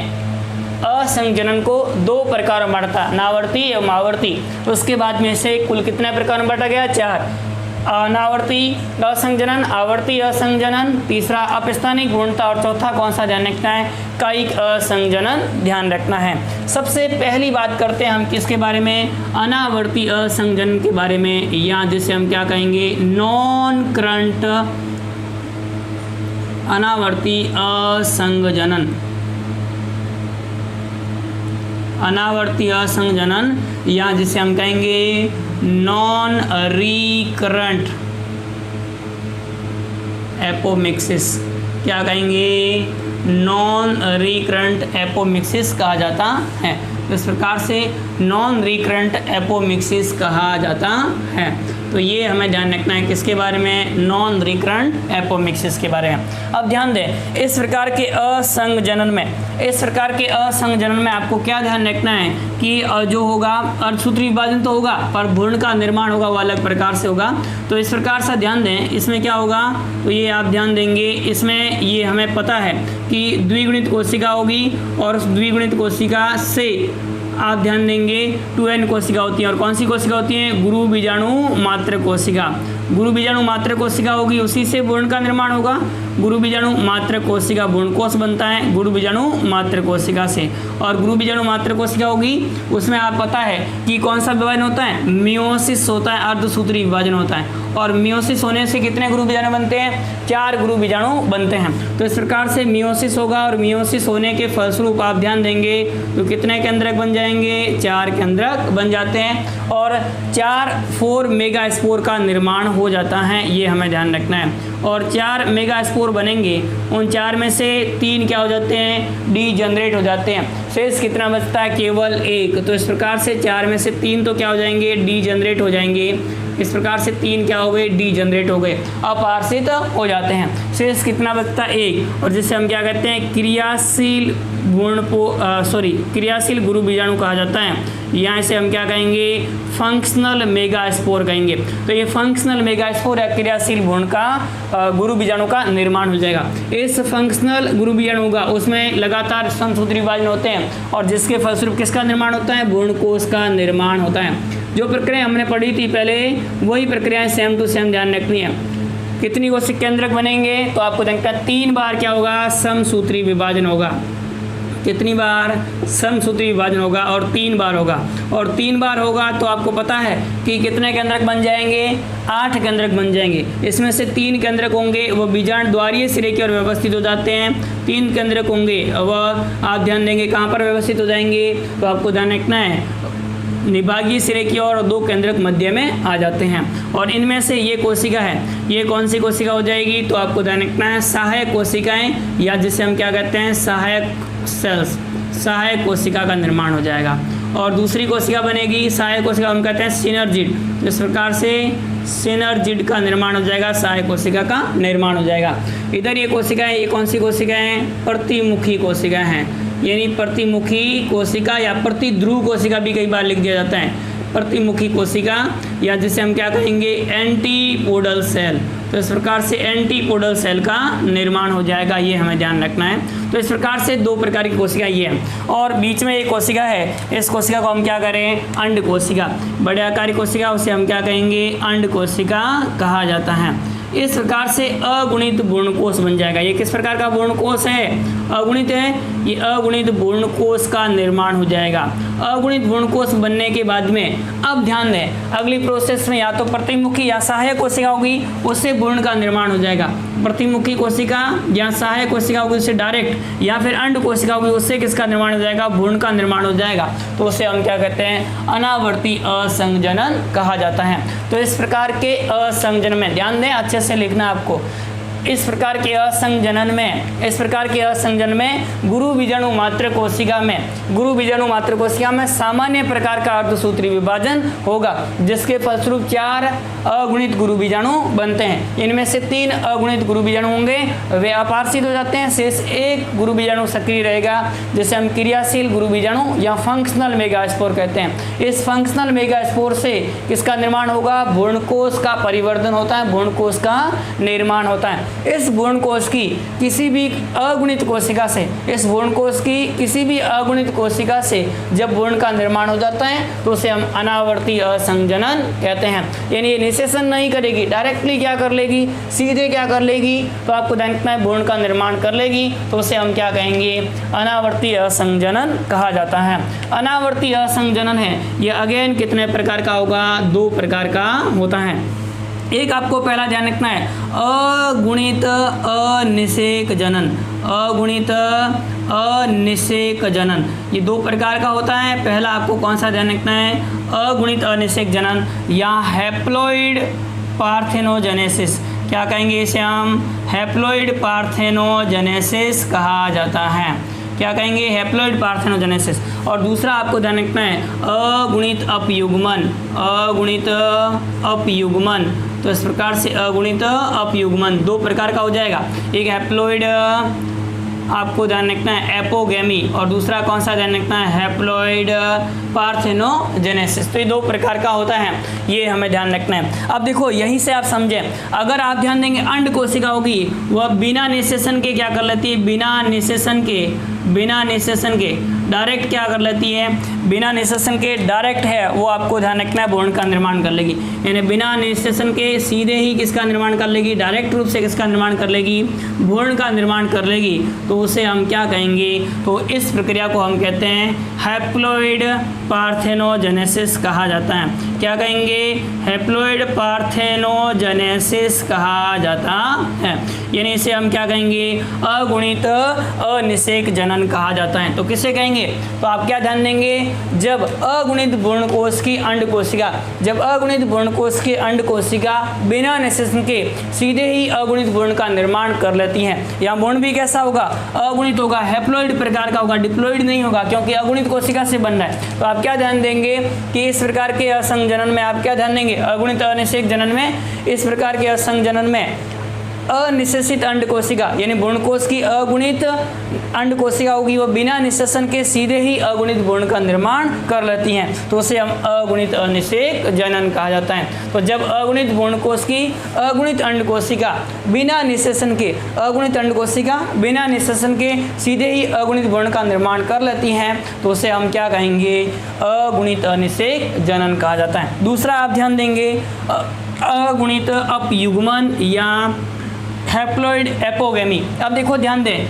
असंजनन को 2 प्रकारों में बांटा था, नावर्ती एवं आवर्ती। उसके बाद में से कुल कितने प्रकार में बांटा गया, 4, अनावर्ती असंजनन, आवर्ती असंजनन, तीसरा अपस्थानिक पूर्णता और चौथा कौन सा ध्यान रखना है, कायिक असंजनन ध्यान रखना है। सबसे पहली बात करते हैं हम किसके बारे में, अनावर्ती असंजनन के बारे में, या जिसे हम क्या कहेंगे नॉन करंट अनावर्ती असंजनन, अनावर्ती असंजनन, या जिसे हम कहेंगे नॉन रिकरेंट एपोमिक्सिस। क्या कहेंगे, नॉन रिकरेंट एपोमिक्सिस कहा जाता है। इस प्रकार से नॉन रिकरेंट एपोमिक्सिस कहा जाता है। तो ये हमें ध्यान रखना है किसके बारे में, नॉन रिकरेंट एपोमिक्सिस के बारे में। अब ध्यान दें, इस प्रकार के असंजनन में, इस प्रकार के असंजनन में आपको क्या ध्यान रखना है कि जो होगा अर्धसूत्री विभाजन तो होगा पर भ्रूण का निर्माण होगा वो अलग प्रकार से होगा। तो इस प्रकार से ध्यान दें, इसमें क्या होगा, तो ये आप ध्यान देंगे, इसमें ये हमें पता है कि द्विगुणित कोशिका होगी और उस द्विगुणित कोशिका से आप ध्यान देंगे 2n कोशिका होती है। और कौन सी कोशिका होती है, गुरु बीजाणु मात्र कोशिका, गुरु बीजाणु मात्र कोशिका होगी, उसी से भ्रूण का निर्माण होगा। गुरु बीजाणु मात्र कोशिका भ्रूणकोश बनता है गुरु बीजाणु मात्र कोशिका से, और गुरु बीजाणु मात्र कोशिका होगी उसमें आप पता है कि कौन सा विभाजन होता है, मियोसिस होता है, अर्धसूत्री विभाजन होता है। और मियोसिस होने से कितने गुरु बीजाणु बनते हैं, 4 गुरु बीजाणु बनते हैं। तो इस प्रकार से मियोसिस होगा और मियोसिस होने के फलस्वरूप आप ध्यान देंगे तो कितने केंद्रक बन जाएंगे, 4 केंद्रक बन जाते हैं और 4 मेगा स्पोर का निर्माण हो जाता है, ये हमें ध्यान रखना है। और 4 मेगा स्पोर बनेंगे, उन 4 में से 3 क्या हो जाते हैं, डीजनरेट हो जाते हैं। शेष कितना बचता है, केवल 1। तो इस प्रकार से 4 में से 3 तो क्या हो जाएंगे, डीजनरेट हो जाएंगे। इस प्रकार से 3 क्या हो गए, डीजनरेट हो गए, अपार्षित हो जाते हैं। शेष कितना बचता है, 1। और जिसे हम क्या कहते हैं, क्रियाशील क्रियाशील गुरु बीजाणु कहा जाता है। यहाँ से हम क्या कहेंगे, फंक्शनल मेगा स्पोर कहेंगे। तो ये फंक्शनल मेगा स्पोर या क्रियाशील भ्रूण का गुरु बीजाणु का निर्माण हो जाएगा। इस फंक्शनल गुरु बीजाणु होगा उसमें लगातार समसूत्री विभाजन होते हैं और जिसके फलस्वरूप किसका निर्माण होता है, भ्रूणकोश का निर्माण होता है। जो प्रक्रिया हमने पढ़ी थी पहले वही प्रक्रियाएं सेम टू सेम ध्यान रखनी है। कितनी कोशिक केंद्रक बनेंगे, तो आपको देखता है 3 बार क्या होगा, समसूत्री विभाजन होगा। कितनी बार, समसूत्री विभाजन होगा और 3 बार होगा। और 3 बार होगा तो आपको पता है कि कितने केंद्रक बन जाएंगे, 8 केंद्रक बन जाएंगे। इसमें से 3 केंद्रक होंगे वो बीजांड द्वारीय सिरे की ओर व्यवस्थित हो जाते हैं। 3 केंद्रक होंगे वह आप ध्यान देंगे कहाँ पर व्यवस्थित हो जाएंगे, तो आपको ध्यान रखना है निभागीय सिरे की ओर 2 केंद्रक मध्य में आ जाते हैं। और इनमें से ये कोशिका है, ये कौन सी कोशिका हो जाएगी, तो आपको ध्यान रखना है सहायक कोशिकाएं, या जिसे हम क्या कहते हैं, सहायक सेल्स, सहायक कोशिका का निर्माण हो जाएगा। और दूसरी कोशिका बनेगी सहायक कोशिका, हम कहते हैं सिनर्जिड। इस प्रकार से सिनर्जिड का निर्माण हो जाएगा, सहायक कोशिका का निर्माण हो जाएगा। इधर ये कोशिकाएं, ये कौन सी कोशिकाएं, प्रतिमुखी कोशिकाएं हैं, यानी प्रतिमुखी कोशिका या प्रतिध्रुव कोशिका भी कई बार लिख दिया जाता है, प्रतिमुखी कोशिका, या जिसे हम क्या कहेंगे, एंटीपोडल सेल। तो इस प्रकार से एंटीपोडल सेल का निर्माण हो जाएगा, ये हमें ध्यान रखना है। तो इस प्रकार से 2 प्रकार की कोशिका ये है। और बीच में एक कोशिका है, इस कोशिका को हम क्या करें, अंड कोशिका। बड़े आकार की कोशिका उसे हम क्या कहेंगे, अंड कोशिका कहा जाता है। इस प्रकार से अगुणित पूर्णकोश बन जाएगा। ये किस प्रकार का पूर्णकोश है? अगुणित है। ये अगुणित पूर्णकोश का निर्माण हो जाएगा। अगुणित पूर्णकोश बनने के बाद में अब ध्यान दें, अगली प्रोसेस में या तो प्रतिमुखी या सहायक कोशिका होगी, उससे भ्रूण का निर्माण हो जाएगा। प्रतिमुखी कोशिका या सहायक कोशिका होगी उससे डायरेक्ट, या फिर अंड कोशिका होगी उससे किसका निर्माण हो जाएगा? भ्रूण का निर्माण हो जाएगा। तो उसे हम क्या कहते हैं? अनावर्ती असंजनन कहा जाता है। तो इस प्रकार के असंजनन में ध्यान दें, अच्छे से लिखना आपको। इस प्रकार के असंजनन में गुरु बीजाणु मात्र कोशिका में सामान्य प्रकार का अर्धसूत्री विभाजन होगा, जिसके फलस्वरूप 4 अगुणित गुरु बीजाणु बनते हैं। इनमें से 3 अगुणित गुरु बीजाणु होंगे, वे अपारसित हो जाते हैं। शेष 1 गुरु बीजाणु सक्रिय रहेगा, जिसे हम क्रियाशील गुरु बीजाणु या फंक्शनल मेगास्पोर कहते हैं। इस फंक्शनल मेगास्पोर से किसका निर्माण होगा? भ्रूणकोश का परिवर्धन होता है, भ्रूणकोश का निर्माण होता है। इस भ्रूणकोश की किसी भी अगुणित कोशिका से जब भ्रूण का निर्माण हो जाता है तो उसे हम अनावर्ती असंजनन कहते हैं। यानी ये निषेचन नहीं करेगी, डायरेक्टली क्या कर लेगी? सीधे क्या कर लेगी? तो आपको ध्यान रखना है, भ्रूण का निर्माण कर लेगी, तो उसे हम क्या कहेंगे? अनावर्ती असंजनन कहा जाता है। अनावर्ती असंजनन है ये अगेन कितने प्रकार का होगा? 2 प्रकार का होता है। एक आपको पहला ध्यान रखना है, अगुणित अनिषेक जनन। ये 2 प्रकार का होता है। पहला आपको कौन सा ध्यान रखना है? अगुणित अनिषेक जनन या हैप्लॉइड पार्थेनोजेनेसिस। क्या कहेंगे इसे हम? हैप्लॉइड पार्थेनोजेनेसिस कहा जाता है। क्या कहेंगे? Haploid parthenogenesis. और दूसरा आपको ध्यान रखना है अगुणित अपयुग्मन। तो इस प्रकार से अगुणित अपयुग्मन 2 प्रकार का हो जाएगा। एक हैप्लॉइड आपको ध्यान रखना है एपोगेमी, और दूसरा कौन सा ध्यान रखना है? Haploid parthenogenesis. तो ये 2 प्रकार का होता है, ये हमें ध्यान रखना है। अब देखो यहीं से आप समझें, अगर आप ध्यान देंगे अंड कोशिका होगी वह बिना निषेचन के क्या कर लेती है? बिना निषेचन के डायरेक्ट क्या कर लेती है? बिना निषेचन के डायरेक्ट है वो आपको ध्यान रखना है, भ्रूण का निर्माण कर लेगी। यानी बिना निषेचन के सीधे ही किसका निर्माण कर लेगी? डायरेक्ट रूप से किसका निर्माण कर लेगी? भ्रूण का निर्माण कर लेगी। तो उसे हम क्या कहेंगे? तो इस प्रक्रिया को हम कहते हैं हैप्लॉइड पार्थेनोजेनेसिस कहा जाता है। क्या कहेंगे? हैप्लॉइड पार्थेनोजेनेसिस कहा जाता है। यानी इसे हम क्या कहेंगे? अगुणित अनिषेक जनन कहा जाता है। तो किसे कहेंगे? तो आप क्या ध्यान देंगे? जब अगुणित भ्रूणकोश की अंड कोशिका बिना निषेचन के सीधे ही अगुणित भ्रूण का निर्माण कर लेती हैं। यहाँ भ्रूण भी कैसा होगा? अगुणित होगा, हैप्लॉइड प्रकार का होगा, डिप्लॉइड नहीं होगा, क्योंकि अगुणित कोशिका से बन रहा है। तो आप क्या ध्यान देंगे कि इस प्रकार के असंजनन में आप क्या ध्यान देंगे? अगुणित अनिषेक जनन में इस प्रकार के असंजनन में अनिषेचित अंड कोशिका यानी भ्रूणकोश की अगुणित अंड कोशिका होगी, वो बिना निषेचन के सीधे ही अगुणित भ्रूण का निर्माण कर लेती हैं। तो उसे हम अगुणित अनिषेक जनन कहा जाता है। तो जब अगुणित भ्रूणकोश की अगुणित अंड कोशिका बिना निषेचन के सीधे ही अगुणित भ्रूण का निर्माण कर लेती हैं, तो उसे हम क्या कहेंगे? अगुणित अनिषेक जनन कहा जाता है। दूसरा आप ध्यान देंगे अगुणित अपयुग्मन या हैप्लॉइड एपोगेमी। अब देखो ध्यान दें,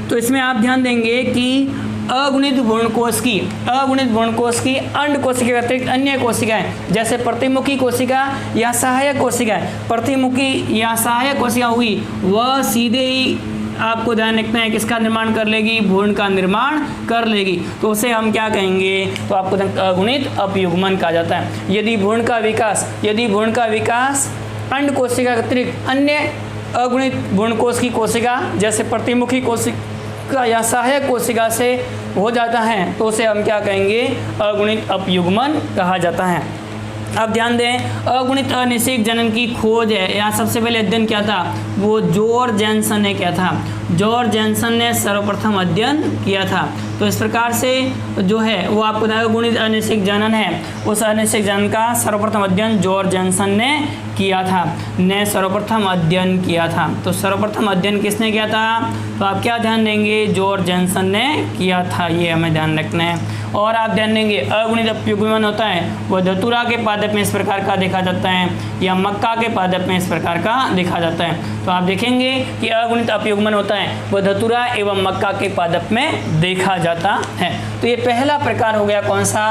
तो इसमें आप ध्यान देंगे कि अगुणित भ्रूणकोश की अंड कोशिका के अतिरिक्त अन्य कोशिकाएं जैसे प्रतिमुखी कोशिका या सहायक कोशिका, प्रतिमुखी या सहायक कोशिका हुई वह सीधे ही आपको ध्यान रखना है किसका निर्माण कर लेगी? भ्रूण का निर्माण कर लेगी। तो उसे हम क्या कहेंगे? तो आपको अगुणित अपयुग्मन कहा जाता है। यदि भ्रूण का विकास अंड कोशिका के अतिरिक्त अन्य अगुणित भ्रूणकोश की कोशिका जैसे प्रतिमुखी कोशिका या सहायक कोशिका से हो जाता है, तो उसे हम क्या कहेंगे? अगुणित अपयुग्मन कहा जाता है। अब ध्यान दें, अगुणित अनिषेक जनन की खोज है, यहाँ सबसे पहले अध्ययन क्या था? वो जॉर्ज जेन्सन ने किया था। जॉर्ज जेन्सन ने सर्वप्रथम अध्ययन किया था। तो इस प्रकार से जो है वो आपको अगुणित अनिषेक जनन है, उस अनिषेक जनन का सर्वप्रथम अध्ययन जॉर्ज जेन्सन ने सर्वप्रथम अध्ययन किया था। तो सर्वप्रथम अध्ययन किसने किया था? तो आप क्या ध्यान देंगे? जॉर्ज जेन्सन ने किया था, ये हमें ध्यान रखना है। और आप ध्यान देंगे अगुणित अपयुग्मन होता है वह धतूरा के पादप में इस प्रकार का देखा जाता है या मक्का के पादप में इस प्रकार का देखा जाता है। तो आप देखेंगे कि अगुणित अपयुग्मन होता है वह धतूरा एवं मक्का के पादप में देखा जाता है। तो ये पहला प्रकार हो गया कौन सा,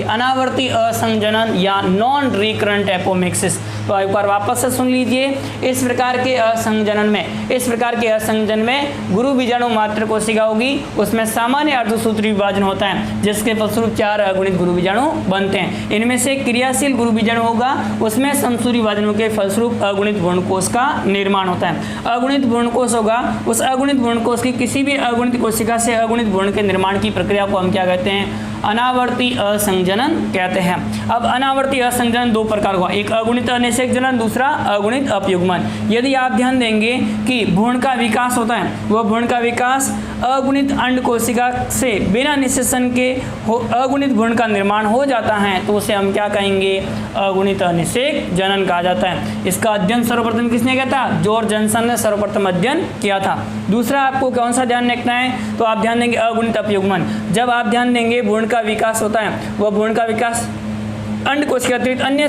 अनावर्ती असंजनन या नॉन रिकरेंट एपोमिक्सिस। तो एक बार वापस से सुन लीजिए, इस प्रकार के असंजन में गुरु बीजाणु मात्र कोशिका होगी, उसमें सामान्य अर्धसूत्री विभाजन होता है जिसके फलस्वरूप 4 अगुणित गुरु बीजाणु बनते हैं। इनमें से क्रियाशील गुरु बीजाणु होगा, उसमें समसूरी विभाजनों के फलस्वरूप अगुणित भ्रूणकोश का निर्माण होता है। अगुणित भ्रूणकोश होगा, उस अगुणित भ्रूणकोश की किसी भी अगुणित कोशिका से अगुणित भ्रूण के निर्माण की प्रक्रिया को हम क्या कहते हैं, अनावर्ती असंजनन कहते हैं। अब अनावर्ती असंजनन 2 प्रकार हुआ, एक अगुणित अनिषेक जनन, दूसरा अगुणित अपयुग्मन। यदि आप ध्यान देंगे कि भ्रूण का विकास होता है वह भ्रूण का विकास अगुणित अंड कोशिका से बिना निषेचन के अगुणित भ्रूण का निर्माण हो जाता है तो उसे हम क्या कहेंगे, अगुणित अनिषेक जनन कहा जाता है। इसका अध्ययन सर्वप्रथम किसने किया था, जॉर्ज जॉनसन ने सर्वप्रथम अध्ययन किया था। दूसरा आपको कौन सा ध्यान रखना है, तो आप ध्यान देंगे अगुणित अपयुग्मन। जब आप ध्यान देंगे भ्रूण का विकास होता है वह भ्रूण का विकास अंड कोशिका अतिरिक्त अन्य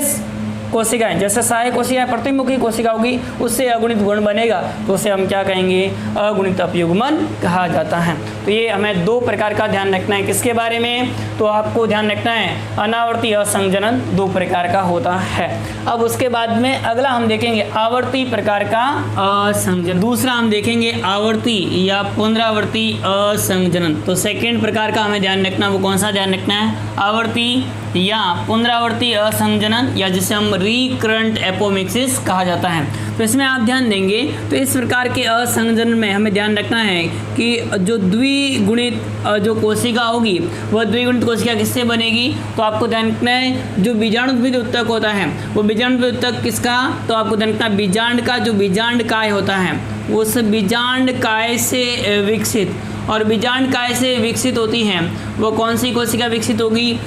कोशिकाएं जैसे सहायक कोशिकाएं प्रतिमुखी कोशिका होगी उससे अगुणित भ्रूण बनेगा तो उसे हम क्या कहेंगे, अगुणित अपयुग्मन कहा जाता है। तो ये हमें 2 प्रकार का ध्यान रखना है। किसके बारे में, तो आपको ध्यान रखना है अनावर्ती असंजनन 2 प्रकार का होता है। अब उसके बाद में अगला हम देखेंगे आवर्ती प्रकार का असंजनन। दूसरा हम देखेंगे आवर्ती या पुनरावर्ती असंजनन। तो सेकेंड प्रकार का हमें ध्यान रखना, वो कौन सा ध्यान रखना है, आवर्ती या पुनरावर्ती असंजनन या जिसे हम रिकरेंट एपोमिक्सिस कहा जाता है। तो इसमें आप ध्यान देंगे तो इस प्रकार के असंजनन में हमें ध्यान रखना है कि जो द्विगुणित जो कोशिका होगी वह द्विगुणित कोशिका किससे बनेगी, तो आपको ध्यान रखना है जो बीजाणुद्विद उत्तक होता है वो बीजाणुद्विद उत्तक किसका, तो आपको ध्यान रखना बीजांड का जो बीजांड काय होता है उस बीजांड काय से विकसित, और बीजांड काय से विकसित होती हैं वो कौन सी कोशिका विकसित होगी,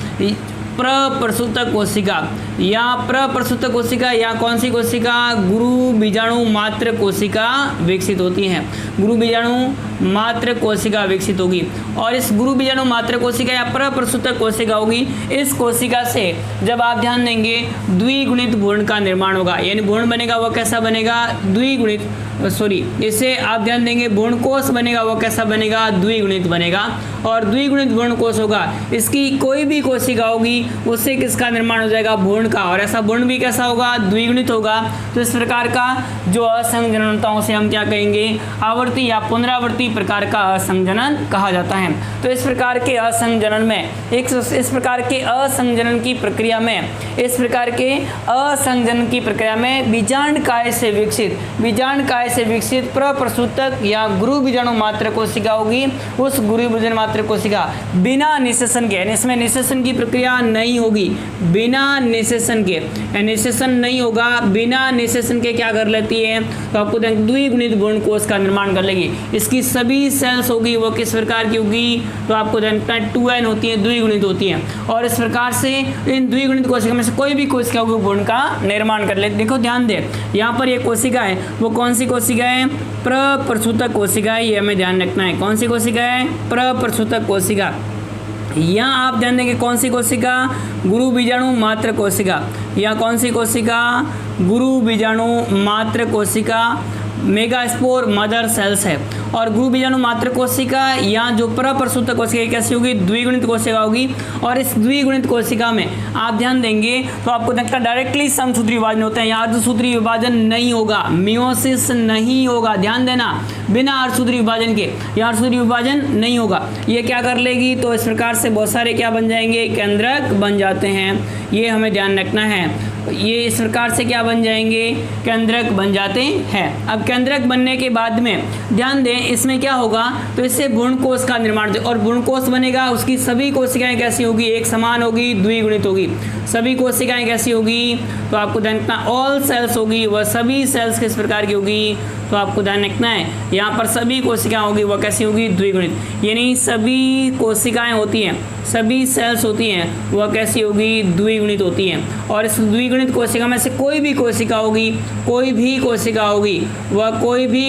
प्रप्रसूतक कोशिका या प्रप्रसूतक कोशिका या कौन सी कोशिका, गुरु बीजाणु मात्र कोशिका विकसित होती हैं, गुरु बीजाणु मात्र कोशिका विकसित होगी। और इस गुरु बीजाणु मात्र कोशिका या प्रप्रसूतक कोशिका होगी, इस कोशिका से जब आप ध्यान देंगे द्विगुणित भ्रूण का निर्माण होगा, यानी भ्रूण बनेगा वो कैसा बनेगा, इससे आप ध्यान देंगे भ्रूणकोश बनेगा वो कैसा बनेगा, द्विगुणित बनेगा। और द्विगुणित भ्रूणकोश होगा, इसकी कोई भी कोशिका होगी उससे किसका निर्माण हो जाएगा, भ्रूण का, और ऐसा भ्रूण भी कैसा होगा, द्विगुणित होगा। तो इस प्रकार का जो असंजनन होता है उसे हम क्या कहेंगे, आवर्ती या पुनरावर्ती प्रकार का असंजनन कहा जाता है। तो इस प्रकार के असंजनन में इस प्रकार के असंजनन की प्रक्रिया में बीजांड काय से विकसित प्रप्रसूतक या गुरु बीजाणु मात्र कोशिका होगी, उस गुरु बीजाणु मात्र कोशिका बिना निषेचन के, यानी इसमें निषेचन की प्रक्रिया नहीं होगी, बिना निषेचन के, निषेचन नहीं होगा, बिना निषेचन के क्या कर लेती है, तो आपको द्विगुणित भ्रूणकोश का निर्माण कर लेगी। इसकी सभी सेल्स होगी वो किस प्रकार की होगी, तो आपको 2n होती है, द्विगुणित होती है। और इस प्रकार से इन द्विगुणित कोशिका में से कोई भी कोशिका होगी भ्रूण का निर्माण कर लेती। देखो ध्यान दे, यहाँ पर ये कोशिका है वो कौन सी कोशिका है, प्रप्रसूतक कोशिका है, ये हमें ध्यान रखना है। कौन सी कोशिका है, प्रप्रसूतक कोशिका। यहाँ आप ध्यान देंगे कौन सी कोशिका, गुरु बीजाणु मात्र कोशिका, या कौन सी कोशिका, गुरु बीजाणु मात्र कोशिका, मेगास्पोर मदर सेल्स है। और गुरु बीजाणु मात्र कोशिका या जो प्रप्रसूतक कोशिका कैसी होगी, द्विगुणित कोशिका होगी। और इस द्विगुणित कोशिका में आप ध्यान देंगे तो आपको लगता डायरेक्टली समसूत्री विभाजन होते हैं, यहाँ अर्धसूत्री विभाजन नहीं होगा, मियोसिस नहीं होगा, ध्यान देना, बिना अर्धसूत्री विभाजन के यहाँ अर्धसूत्री विभाजन नहीं होगा। ये क्या कर लेगी, तो इस प्रकार से बहुत सारे क्या बन जाएंगे, केंद्रक बन जाते हैं, ये हमें ध्यान रखना है। ये इस प्रकार से क्या बन जाएंगे, केंद्रक बन जाते हैं। अब केंद्रक बनने के बाद में ध्यान दें इसमें क्या होगा, तो इससे भ्रूणकोश का निर्माण, और भ्रूणकोश बनेगा उसकी सभी कोशिकाएं कैसी होगी, एक समान होगी, द्विगुणित होगी। सभी कोशिकाएं कैसी होगी, तो आपको ध्यान रखना ऑल सेल्स होगी, वह सभी सेल्स किस प्रकार की होगी, तो आपको ध्यान रखना है यहाँ पर सभी कोशिकाएं होगी वह कैसी होगी, द्विगुणित। यानी सभी कोशिकाएं होती हैं, सभी सेल्स होती हैं वह कैसी होगी, द्विगुणित होती हैं। और इस द्विगुणित कोशिका में से कोई भी कोशिका होगी, कोई भी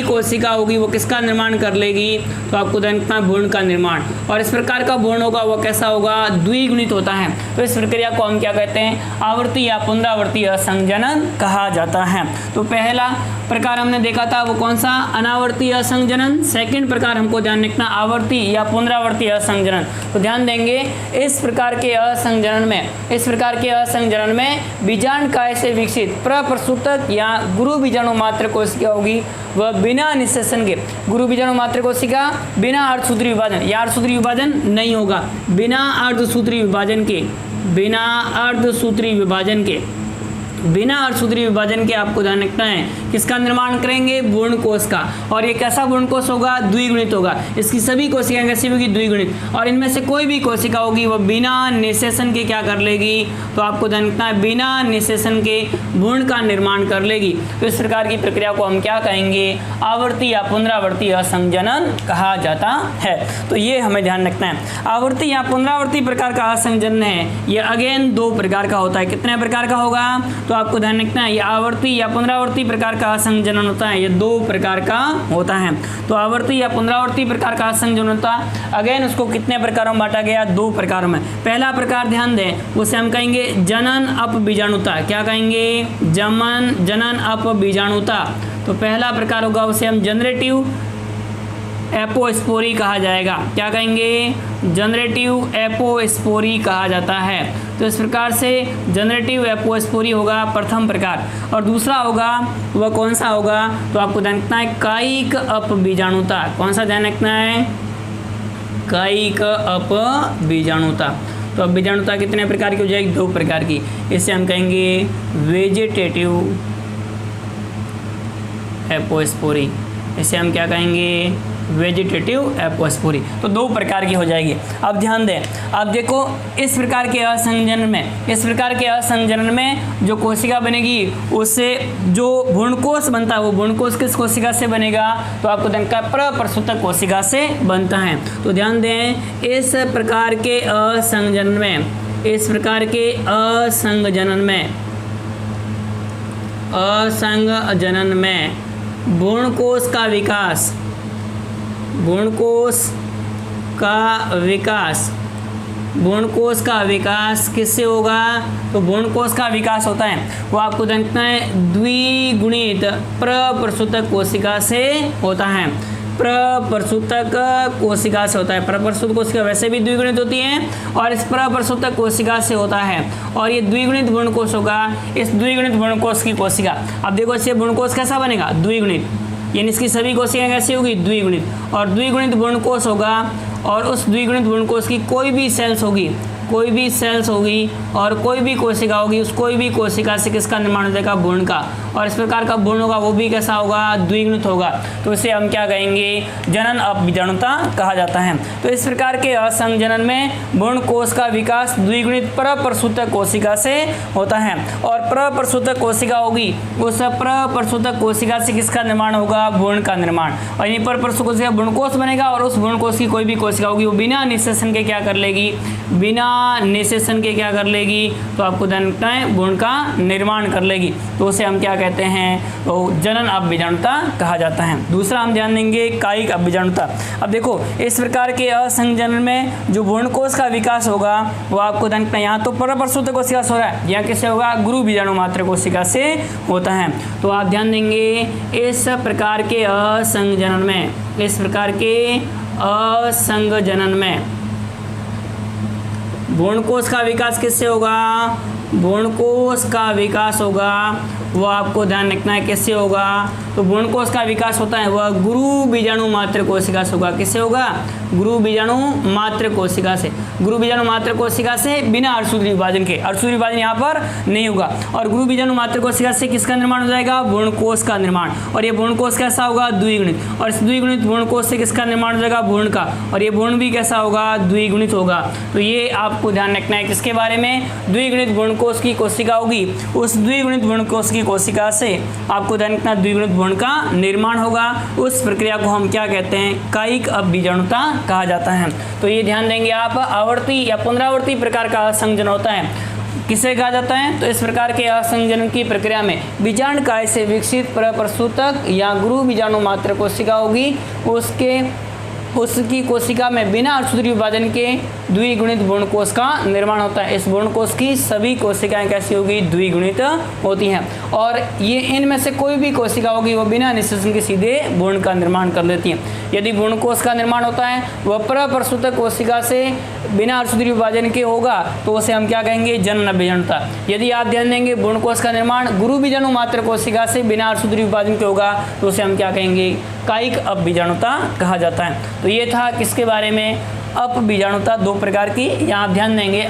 कोशिका होगी वो किसका निर्माण कर लेगी, तो आपको ध्यान रखना है भ्रूण का निर्माण। और इस प्रकार का भ्रूण होगा वह कैसा होगा, द्विगुणित होता है। तो इस प्रक्रिया को हम क्या कहते हैं, आवर्ती या पुनरावर्ती असंजनन कहा जाता है। तो पहला प्रकार हमने देखा था वो कौन सा, अनावर्ती असंजनन। सेकंड प्रकार हमको ध्यान रखना आवर्ती या पुनरावर्ती असंजनन। तो ध्यान देंगे इस प्रकार के असंजनन में बीजांडकाय से विकसित प्रप्रसूतक या गुरु बीजाणु मात्र कोशिका होगी वह बिना निषेचन के, गुरु बीजाणु मात्र कोशिका बिना अर्धसूत्री विभाजन या अर्धसूत्री विभाजन नहीं होगा, बिना अर्धसूत्री विभाजन के आपको ध्यान रखना है किसका निर्माण करेंगे, भ्रूण कोश का। और ये कैसा भ्रूण कोश होगा, द्विगुणित होगा। इसकी सभी कोशिकाएं कैसी होगी, द्विगुणित। और इनमें से कोई भी कोशिका होगी वह बिना निषेचन के क्या कर लेगी, तो आपको ध्यान रखना है बिना निषेचन के भ्रूण का निर्माण कर लेगी। तो इस प्रकार की प्रक्रिया को हम क्या कहेंगे, आवर्ती या पुनरावर्ती असंजनन कहा जाता है। तो ये हमें ध्यान रखना है। आवर्ती या पुनरावर्ती प्रकार का असंजनन है ये अगेन 2 प्रकार का होता है। कितने प्रकार का होगा, तो आपको ध्यान रखना है ये आवर्ती या पुनरावर्ती प्रकार का असंजनन होता है, ये 2 प्रकार का होता है। तो आवर्ती या पुनरावर्ती प्रकार का असंजनन होता है, अगेन उसको कितने प्रकारों में बांटा गया, 2 प्रकारों में। पहला प्रकार ध्यान दें उसे हम कहेंगे जनन अपबीजाणुता। क्या कहेंगे, जनन अपबीजाणुता। तो पहला प्रकार होगा उसे हम जनरेटिव एपोस्पोरी कहा जाएगा। क्या कहेंगे, जनरेटिव एपोस्पोरी कहा जाता है। तो इस प्रकार से जनरेटिव एपोस्पोरी होगा प्रथम प्रकार। और दूसरा होगा वह कौन सा होगा, तो आपको ध्यान रखना है कायिक अपबीजाणुता। कौन सा ध्यान रखना है, कायिक अपबीजाणुता। तो अपबीजाणुता कितने प्रकार की हो जाएगी, 2 प्रकार की। इसे हम कहेंगे वेजिटेटिव एपोस्पोरी। इसे हम क्या कहेंगे, वेजिटेटिव एपोस्पोरी। तो 2 प्रकार की हो जाएगी। अब ध्यान दें, अब देखो इस प्रकार के असंजनन में जो कोशिका बनेगी उससे जो भ्रूणकोश बनता है वो भ्रूणकोश किस कोशिका से बनेगा, तो आपको ध्यान का प्रप्रसूतक कोशिका से बनता है। तो ध्यान दें इस प्रकार के असंजनन में भ्रूणकोश का विकास किससे होगा, तो भ्रूणकोश का विकास होता है वो आपको जानना है द्विगुणित प्रप्रसूतक कोशिका से होता है। प्रप्रसूतक कोशिका से होता है। प्रप्रसूतक कोशिका वैसे भी द्विगुणित होती हैं और इस प्रप्रसूतक कोशिका से होता है। और ये द्विगुणित भ्रूणकोश होगा। इस द्विगुणित भ्रूणकोश की कोशिका, अब देखो इससे भ्रूणकोश कैसा बनेगा, द्विगुणित, यानी इसकी सभी कोशिकाएं कैसी होगी, द्विगुणित। और द्विगुणित भ्रूणकोश होगा और उस द्विगुणित भ्रूणकोश की कोई भी सेल्स होगी और कोई भी कोशिका होगी, उस कोई भी कोशिका से किसका निर्माण हो जाएगा, भ्रूण का। और इस प्रकार का भ्रूण होगा वो भी कैसा होगा, द्विगुणित होगा। तो इसे हम क्या कहेंगे, जनन अपबीजाणुता कहा जाता है। तो इस प्रकार के असंजनन में भ्रूण कोश का विकास द्विगुणित प्रप्रसूतक कोशिका से होता है। और प्रप्रसूतक कोशिका होगी उस प्रप्रसूतक कोशिका से किसका निर्माण होगा, भ्रूण का निर्माण। और यहीं पर प्रसूतक कोशिका भ्रूणकोश बनेगा और उस भ्रूणकोश की कोई भी कोशिका होगी वो बिना निषेचन के क्या कर लेगी, तो आपको ध्यान रखना है भ्रूण का निर्माण कर लेगी। तो उसे हम क्या कहते हैं, तो जनन अपबीजाणुता कहा जाता है। दूसरा हम ध्यान देंगे कायिक अपबीजाणुता। अब देखो इस प्रकार के असंजनन में जो भ्रूणकोश का विकास होगा वो आपको ध्यान रखना है, यहाँ तो प्रप्रसूतक कोशिका से हो रहा है, यहाँ किससे होगा, गुरु बीजाणु मात्र कोशिका से होता है। तो आप ध्यान देंगे इस प्रकार के असंजनन में भ्रूणकोश का विकास किससे होगा, भ्रूणकोश का विकास होगा वो आपको ध्यान रखना है किससे होगा, तो भ्रूणकोश का विकास होता है वह गुरु बीजाणु मात्र कोशिका से होगा। किससे होगा, गुरु बीजाणु मात्र कोशिका से। गुरु बीजाणु मात्र कोशिका से बिना अर्धसूत्री विभाजन के, अर्धसूत्री विभाजन यहाँ पर नहीं होगा। और गुरु बीजाणु मात्र कोशिका से किसका निर्माण हो जाएगा, भ्रूणकोश का निर्माण। और ये भ्रूणकोश कैसा होगा, द्विगुणित। और इस द्विगुणित भ्रूणकोश से किसका निर्माण हो जाएगा, भ्रूण का। और ये भ्रूण भी कैसा होगा, द्विगुणित होगा। तो ये आपको ध्यान रखना है किसके बारे में, द्विगुणित भ्रूणकोश की कोशिका होगी, उस द्विगुणित भ्रूणकोश की की कोशिका से आपको ध्यान रखना द्विगुणित भ्रूण का निर्माण होगा। उस प्रक्रिया को हम क्या कहते हैं? कायिक अबीजाणुता कहा जाता है। तो ये ध्यान देंगे आप, आवर्ती या पुनरावर्ती प्रकार का असंजन होता है, किसे कहा जाता है? तो इस प्रकार के असंजन की प्रक्रिया में बीजांडकाय से विकसित प्रसूतक या गुरु बीजाणु मात्र कोशिका होगी, उसकी कोशिका में बिना अर्धसूत्री विभाजन के द्विगुणित भ्रूणकोश का निर्माण होता है। इस भ्रूणकोश की सभी कोशिकाएं कैसी होगी? द्विगुणित होती हैं, और ये इनमें से कोई भी कोशिका होगी वो बिना निषेचन के सीधे भ्रूण का निर्माण कर लेती है। यदि भ्रूणकोश का निर्माण होता है वह प्रसूतक कोशिका से बिना अर्धसूत्री विभाजन के होगा तो उसे हम क्या कहेंगे? जनन अभिजाणुता। यदि आप ध्यान देंगे भ्रूणकोश का निर्माण गुरु बीजाणु मात्र कोशिका से बिना अर्धसूत्री विभाजन के होगा तो उसे हम क्या कहेंगे? कायिक अबीजाणुता कहा जाता है। तो ये था किसके बारे में? अपबीजाणुता, दो प्रकार की। यहाँ आप ध्यान देंगे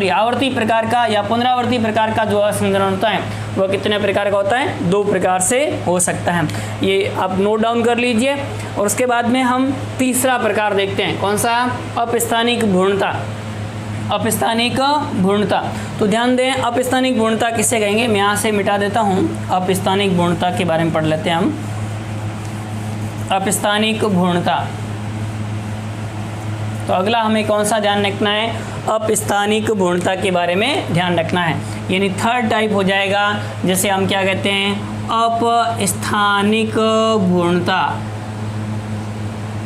आवर्ती प्रकार का या पुनरावर्ती प्रकार का जो असंजन होता है वह कितने प्रकार का होता है? दो प्रकार से हो सकता है। ये आप नोट डाउन कर लीजिए। और उसके बाद में हम तीसरा प्रकार देखते हैं, कौन सा? अपस्थानिक भ्रूणता। अपस्थानिक भ्रूणता, तो ध्यान दें अपस्थानिक भ्रूणता किसे कहेंगे? मैं यहाँ से मिटा देता हूँ। अपस्थानिक भ्रूणता के बारे में पढ़ लेते हैं हम। अपस्थानिक भ्रूणता, तो अगला हमें कौन सा ध्यान रखना है? अपस्थानिक भ्रूणता के बारे में ध्यान रखना है, यानी थर्ड टाइप हो जाएगा, जैसे हम क्या कहते हैं? अपस्थानिक भ्रूणता।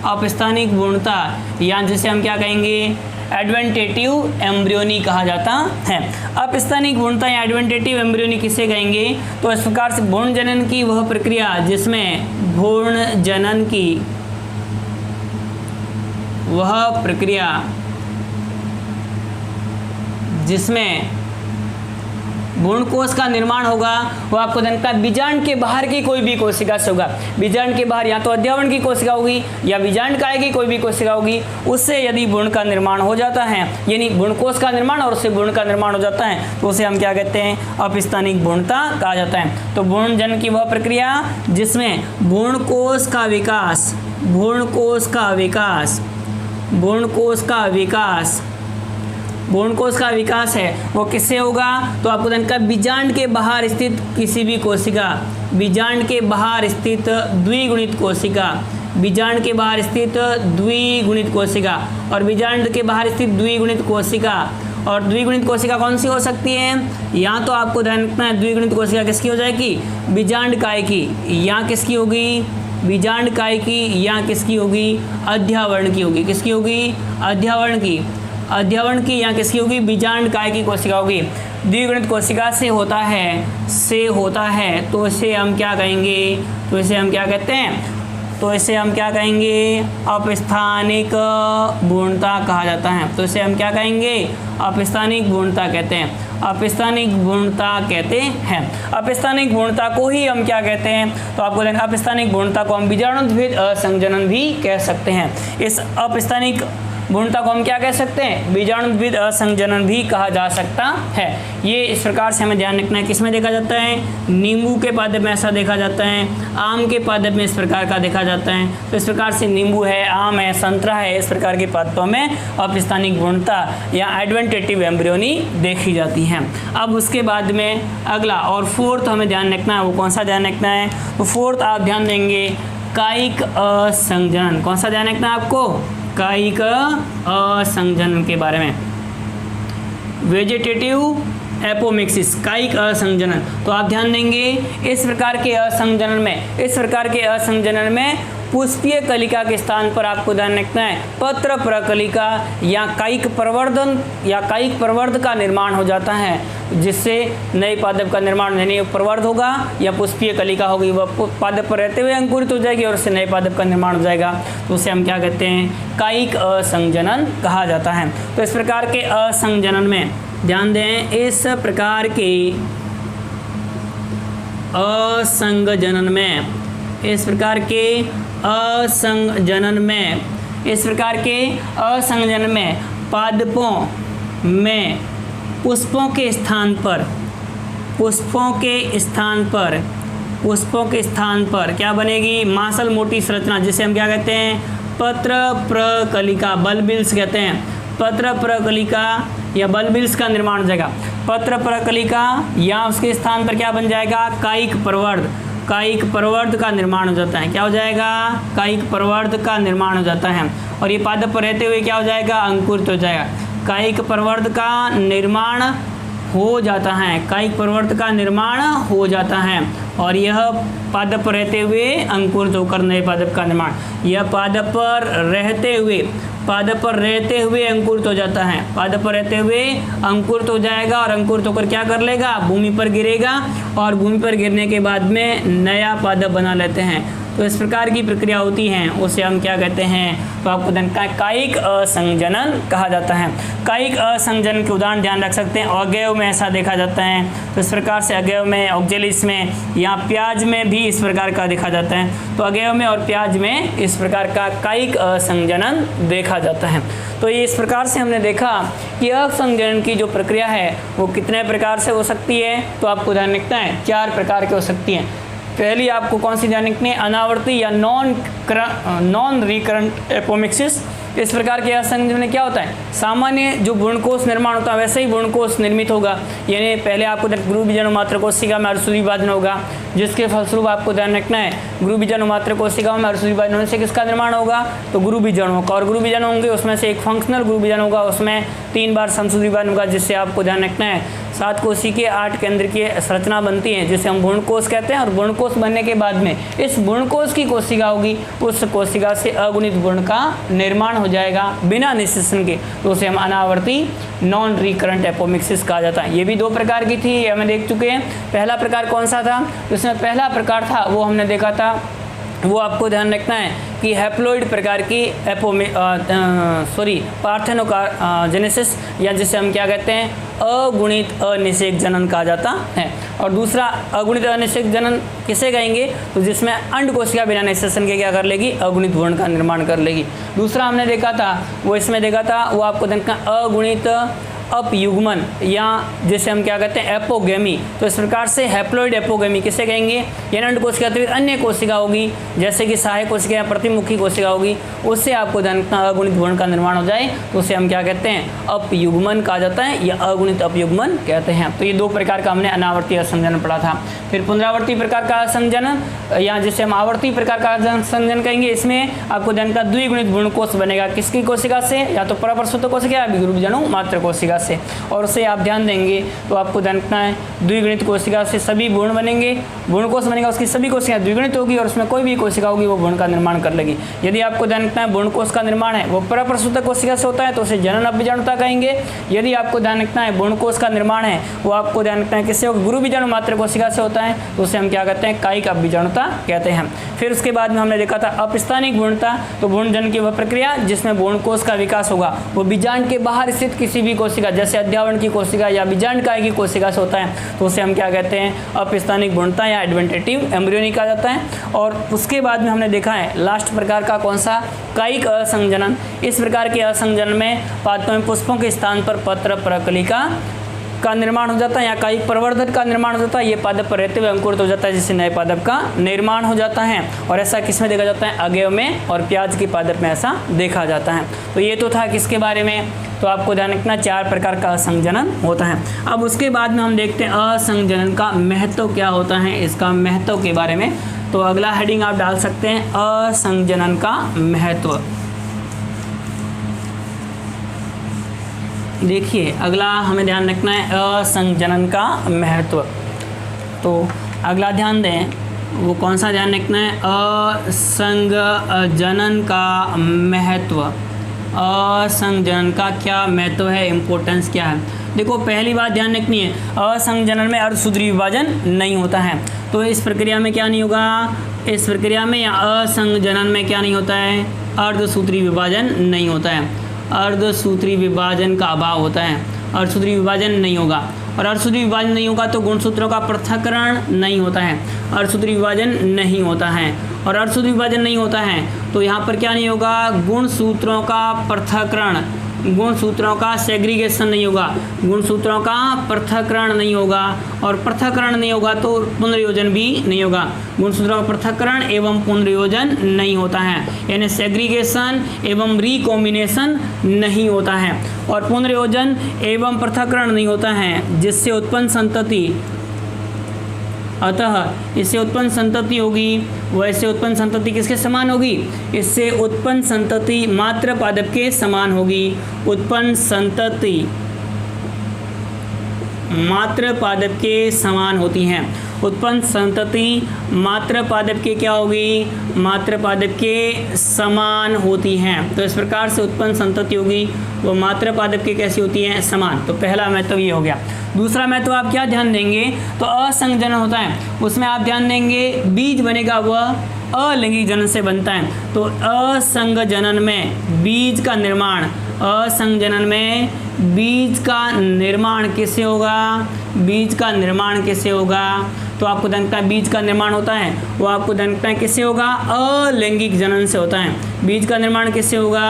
अपस्थानिक भ्रूणता या जिसे हम क्या कहेंगे? एडवेंटेटिव एम्ब्रियोनी कहा जाता है। अपस्थानिक भ्रूणता या एडवेंटेटिव एम्ब्रियोनी किसे कहेंगे? तो इस प्रकार से भ्रूण जनन की वह प्रक्रिया जिसमें भ्रूण जनन की वह प्रक्रिया जिसमें भ्रूणकोश का निर्माण होगा वो आपको जानता है बीजांड के बाहर की कोई भी कोशिका से होगा। बीजांड के बाहर या तो अध्यवण की कोशिका होगी या बीजांडकाय की कोई भी कोशिका होगी, उससे यदि भ्रूण का निर्माण हो जाता है, यानी भ्रूणकोश का निर्माण और उससे भ्रूण का निर्माण हो जाता है तो उसे हम क्या कहते हैं? अपस्थानिक भ्रूणता कहा जाता है। तो भ्रूण जनन की वह प्रक्रिया जिसमें भ्रूणकोश का विकास भ्रूणकोश का विकास है वो किससे होगा? तो आपको जानकर बीजांड के बाहर स्थित किसी भी कोशिका, बीजांड के बाहर स्थित द्विगुणित कोशिका, बीजांड के बाहर स्थित द्विगुणित कोशिका, और बीजांड के बाहर स्थित द्विगुणित कोशिका, और द्विगुणित कोशिका कौन सी हो सकती है? यहाँ तो आपको ध्यान रखना है द्विगुणित कोशिका किसकी हो जाएगी? बीजांडकाय की। यहाँ किसकी होगी? बीजांडकाय की। यहाँ किसकी होगी? अध्यवर्ण की होगी। किसकी होगी? अध्यवर्ण की। अध्यवर्ण की यहाँ किसकी होगी? बीजांडकाय की कोशिका होगी। द्विगुणित कोशिका से होता है तो इसे हम क्या कहेंगे? तो इसे हम क्या कहते हैं? तो इसे हम क्या कहेंगे? अपस्थानिक भ्रूणता कहा जाता है। तो इसे हम क्या कहेंगे? अपस्थानिक भ्रूणता कहते हैं। अपस्थानिक भ्रूणता कहते हैं। अपस्थानिक भ्रूणता को ही हम क्या कहते हैं? तो आपको देखना अपस्थानिक भ्रूणता को हम बीजाणुद्विध असंजनन भी कह सकते हैं। इस अपस्थानिक भ्रूणता को हम क्या कह सकते हैं? बीजाणुद्विध असंजनन भी कहा जा सकता है। ये इस प्रकार से हमें ध्यान रखना है। किसमें देखा जाता है? नींबू के पादप में ऐसा देखा जाता है, आम के पादप में इस प्रकार का देखा जाता है। तो इस प्रकार से नींबू है, आम है, संतरा है, इस प्रकार के पादपों में अपस्थानिक भ्रूणता या एडवेंटेटिव एम्ब्रियोनी देखी जाती है। अब उसके बाद में अगला और फोर्थ हमें ध्यान रखना है, वो कौन सा ध्यान रखना है? तो फोर्थ आप ध्यान देंगे कायिक असंजनन। कौन सा ध्यान रखना है आपको? कायिक असंजनन के बारे में। वेजिटेटिव एपोमिक्सिस, कायिक असंजनन। तो आप ध्यान देंगे इस प्रकार के असंजनन में पुष्पीय कलिका के स्थान पर आपको ध्यान रखना है पत्र प्रकलिका या कायिक प्रवर्ध का निर्माण हो जाता है, जिससे नए पादप का निर्माण यानी प्रवर्ध होगा या पुष्पीय कलिका होगी, वह पादप पर रहते हुए अंकुरित हो जाएगी और उससे नए पादप का निर्माण हो जाएगा। तो उसे हम क्या कहते हैं? कायिक असंजनन कहा जाता है। तो इस प्रकार के असंजनन में ध्यान दें, इस प्रकार के असंजनन में पादपों में पुष्पों के स्थान पर क्या बनेगी? मांसल मोटी संरचना, जिसे हम क्या कहते हैं? पत्र प्रकलिका, बल्बिल्स कहते हैं। पत्र प्रकलिका या बल्बिल्स का निर्माण हो जाएगा। पत्र प्रकलिका या उसके स्थान पर क्या बन जाएगा, कायिक प्रवर्ध। कायिक प्रवर्ध का निर्माण हो जाता है। क्या हो जाएगा, कायिक प्रवर्ध का निर्माण हो जाता है। और ये पादप पर रहते हुए क्या हो जाएगा, अंकुरित हो जाएगा। कायिक प्रवर्ध का निर्माण हो जाता है, कायिक प्रवर्ध का निर्माण हो जाता है और यह पादप पर रहते हुए अंकुरित होकर नए पादप का निर्माण, यह पादप पर रहते हुए अंकुरित हो जाता है। पादप पर रहते हुए अंकुरित हो जाएगा और अंकुरित होकर क्या कर लेगा, भूमि पर गिरेगा और भूमि पर गिरने के बाद में नया पादप बना लेते हैं। तो इस प्रकार की प्रक्रिया होती है, उसे हम क्या कहते हैं, तो आपको कायिक असंजनन कहा जाता है। कायिक असंजनन के उदाहरण ध्यान रख सकते हैं। अवयव में ऐसा देखा जाता है, तो इस प्रकार से अवयव में, ऑक्जेलिस में, या प्याज में भी इस प्रकार का देखा जाता है। तो अवयव में और प्याज में इस प्रकार का कायिक असंजनन देखा जाता है। तो ये इस प्रकार से हमने देखा कि असंजनन की जो प्रक्रिया है वो कितने प्रकार से हो सकती है, तो आपको ध्यान रखना है 4 प्रकार की हो सकती है। पहली आपको कौन सी ध्यान रखनी है, अनावर्ती या नॉन रिकरेंट एपोमिक्सिस। इस प्रकार के असंजनन में क्या होता है, सामान्य जो भ्रूणकोश निर्माण होता है वैसे ही भ्रूणकोश निर्मित होगा, यानी पहले आपको गुरु बीजाणु मात्र कोशिका में अर्धसूत्री विभाजन होगा, जिसके फलस्वरूप आपको ध्यान रखना है गुरु बीजाणु मात्र कोशिका में अर्धसूत्री विभाजन होने से किसका निर्माण होगा, तो गुरु बीजाणुओं का। और गुरु बीजाणु होंगे उसमें से एक फंक्शनल गुरु बीजाणु होगा, उसमें 3 बार समसूत्री विभाजन होगा, जिससे आपको ध्यान रखना है 7 कोशिकीय 8 केंद्र की संरचना बनती है, जिसे हम भ्रूणकोश कहते हैं। और भ्रूणकोश बनने के बाद में इस भ्रूणकोश की कोशिका होगी, उस कोशिका से अगुणित भ्रूण का निर्माण हो जाएगा बिना निषेचन के, तो उसे हम अनावर्ती नॉन रिकरेंट एपोमिक्सिस कहा जाता है। ये भी 2 प्रकार की थी, ये हमें देख चुके हैं। पहला प्रकार कौन सा था, इसमें पहला प्रकार था वो हमने देखा था, वो आपको ध्यान रखना है कि हैप्लॉइड प्रकार की पार्थेनोजेनेसिस, या जिसे हम क्या कहते हैं, अगुणित अनिषेक जनन कहा जाता है। और दूसरा अगुणित अनिषेक जनन किसे कहेंगे, तो जिसमें अंड कोशिका बिना निषेचन के क्या कर लेगी, अगुणित भ्रूण का निर्माण कर लेगी। दूसरा हमने देखा था, वो इसमें देखा था, वो आपको देखना अगुणित अपयुग्मन, या जिसे हम क्या कहते हैं, एपोगेमी। तो इस प्रकार से हैप्लॉइड एपोगेमी किसे कहेंगे, यानी अंड कोशिका अतिरिक्त अन्य कोशिका होगी, जैसे कि सहायक कोशिका या प्रतिमुखी कोशिका होगी, उससे आपको अगुणित भ्रूण का निर्माण हो जाए, तो उसे हम क्या कहते हैं, अपयुग्मन कहा जाता है, या अगुणित अपयुग्मन कहते हैं। तो ये 2 प्रकार का हमने अनावर्ती असंजनन पढ़ा था। फिर पुनरावर्ती प्रकार का असंजनन, या जिसे हम आवर्ती प्रकार का असंजनन कहेंगे, इसमें आपको ध्यान का द्विगुणित भ्रूणकोश बनेगा, किसकी कोशिका से, या तो परप्रसूत कोशिका या गुरु बीजाणु मात्र कोशिका से। और उसे आप ध्यान देंगे तो आपको ध्यान रखना है द्विगुणित कोशिका से सभी भ्रूण बनेंगे, भ्रूणकोश बनेगा, उसकी सभी कोशिकाएं द्विगुणित होगी और उसमें कोई भी कोशिका होगी वो भ्रूण का निर्माण कर लेगी। यदि आपको ध्यान रखना है भ्रूणकोश का निर्माण है वो परप्रसूत कोशिका से होता है, तो उसे जनन अपबीजाणुता कहेंगे। यदि आपको ध्यान रखना है भ्रूणकोश का निर्माण है वो आपको ध्यान रखना है किससे होगा, गुरु बीजाणु मात्र कोशिका से होता है, तो उसे हम क्या कहते हैं, कायिक अपबीजाणुता कहते हैं। फिर उसके बाद में हमने देखा था अपस्थानिक भ्रूणता, तो भ्रूणजन की वह प्रक्रिया जिसमें भ्रूणकोश का विकास होगा वो बीजांड के बाहर स्थित किसी भी कोशिका, जैसे अध्यावरण की कोशिका या बीजांडकाय की कोशिका से होता है, तो उसे हम क्या कहते हैं, अपस्थानिक भ्रूणता या एडवेंटेटिव एम्ब्रियोनी कहा जाता है। और उसके बाद में हमने देखा है लास्ट प्रकार का कौन सा, कायिक असंजनन। इस प्रकार के असंजनन में पादपों में पुष्पों के स्थान पर पत्र प्रकलिका का निर्माण हो जाता है या कायिक प्रवर्धन का निर्माण हो जाता है। ये पादप पर रहते हुए अंकुरित हो जाता है, जिससे नए पादप का निर्माण हो जाता है। और ऐसा किसमें देखा जाता है, अगेव में और प्याज की पादप में ऐसा देखा जाता है। तो ये तो था किसके बारे में, तो आपको ध्यान रखना 4 प्रकार का असंजनन होता है। अब उसके बाद में हम देखते हैं असंजनन का महत्व क्या होता है, इसका महत्व के बारे में। तो अगला हेडिंग आप डाल सकते हैं असंजनन का महत्व। देखिए अगला हमें ध्यान रखना है असंजनन का महत्व। तो अगला ध्यान दें, वो कौन सा ध्यान रखना है, असंजनन का महत्व। असंजनन का क्या महत्व है, इम्पोर्टेंस क्या है। देखो पहली बात ध्यान रखनी है, असंजनन में अर्धसूत्री विभाजन नहीं होता है। तो इस प्रक्रिया में क्या नहीं होगा, इस प्रक्रिया में या असंजनन में क्या नहीं होता है, अर्धसूत्री विभाजन नहीं होता है। अर्धसूत्री विभाजन का अभाव होता है, अर्धसूत्री विभाजन नहीं होगा। और अर्धसूत्री विभाजन नहीं होगा तो गुणसूत्रों का पृथक्करण नहीं होता है, अर्धसूत्री विभाजन नहीं होता है। और अर्धसूत्री विभाजन नहीं होता है तो यहाँ पर क्या नहीं होगा, गुणसूत्रों का पृथक्करण गुणसूत्रों का सेग्रीगेशन नहीं होगा, गुणसूत्रों का पृथक्करण नहीं होगा, और पृथक्करण नहीं होगा तो पुनर्योजन भी नहीं होगा। गुणसूत्रों का पृथक्करण एवं पुनर्योजन नहीं होता है, यानी सेग्रीगेशन एवं रिकॉम्बिनेशन नहीं होता है, और पुनर्योजन एवं पृथक्करण नहीं होता है, जिससे उत्पन्न संतति, अतः इससे उत्पन्न संतति होगी, वैसे उत्पन्न संतति किसके समान होगी? इससे उत्पन्न संतति मात्र पादप के समान होगी। उत्पन्न संतति मात्र पादप के समान होती हैं। उत्पन्न संतति मात्र पादप के क्या होगी? मात्र पादप के समान होती हैं। तो इस प्रकार से उत्पन्न संतति होगी वो मात्र पादप के कैसी होती हैं? समान। तो पहला महत्व ये हो गया। दूसरा महत्व आप क्या ध्यान देंगे? तो असंगजनन होता है, उसमें आप ध्यान देंगे बीज बनेगा वह अलैंगिक जनन से बनता है। तो असंगजनन में बीज का निर्माण, असंगजनन में बीज का निर्माण किससे होगा? बीज का निर्माण किससे होगा? तो आपको जानता है बीज का निर्माण होता है वो आपको जानता है किससे होगा? अलैंगिक जनन से होता है। बीज का निर्माण किससे होगा?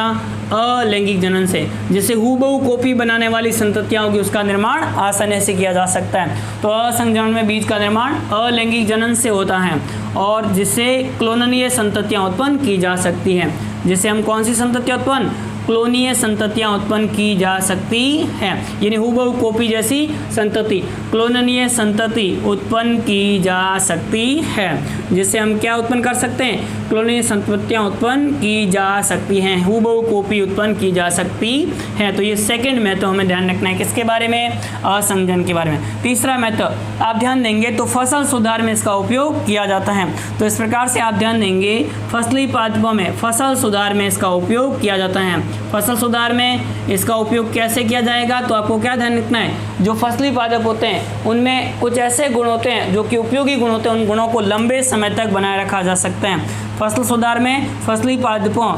अलैंगिक जनन से। जिससे हूबहू कॉपी बनाने वाली संततियां होगी उसका निर्माण आसानी से किया जा सकता है। तो असंगजनन में बीज का निर्माण अलैंगिक जनन से होता है, और जिससे क्लोननीय संततियां उत्पन्न की जा सकती हैं। जिससे हम कौन सी संततियां उत्पन्न? क्लोनीय संततियां उत्पन्न की जा सकती हैं, यानी हूबहू कॉपी जैसी संतति, क्लोननीय संतति उत्पन्न की जा सकती है। जिससे हम क्या उत्पन्न कर सकते हैं? क्लोनीय संततियां उत्पन्न की जा सकती हैं, हूबहू कॉपी उत्पन्न की जा सकती है। तो ये सेकंड महत्व हमें ध्यान रखना है, किसके बारे में? असंगजन के बारे में। तीसरा महत्व आप ध्यान देंगे तो फसल सुधार में इसका उपयोग किया जाता है। तो इस प्रकार से आप ध्यान देंगे फसली पादपों में फसल सुधार में इसका उपयोग किया जाता है। फसल सुधार में इसका उपयोग कैसे किया जाएगा? तो आपको क्या ध्यान रखना है? जो फसली पादप होते हैं उनमें कुछ ऐसे गुण होते हैं जो कि उपयोगी गुण होते हैं, उन गुणों को लंबे समय तक बनाए रखा जा सकता है। फसल सुधार में फसली पादपों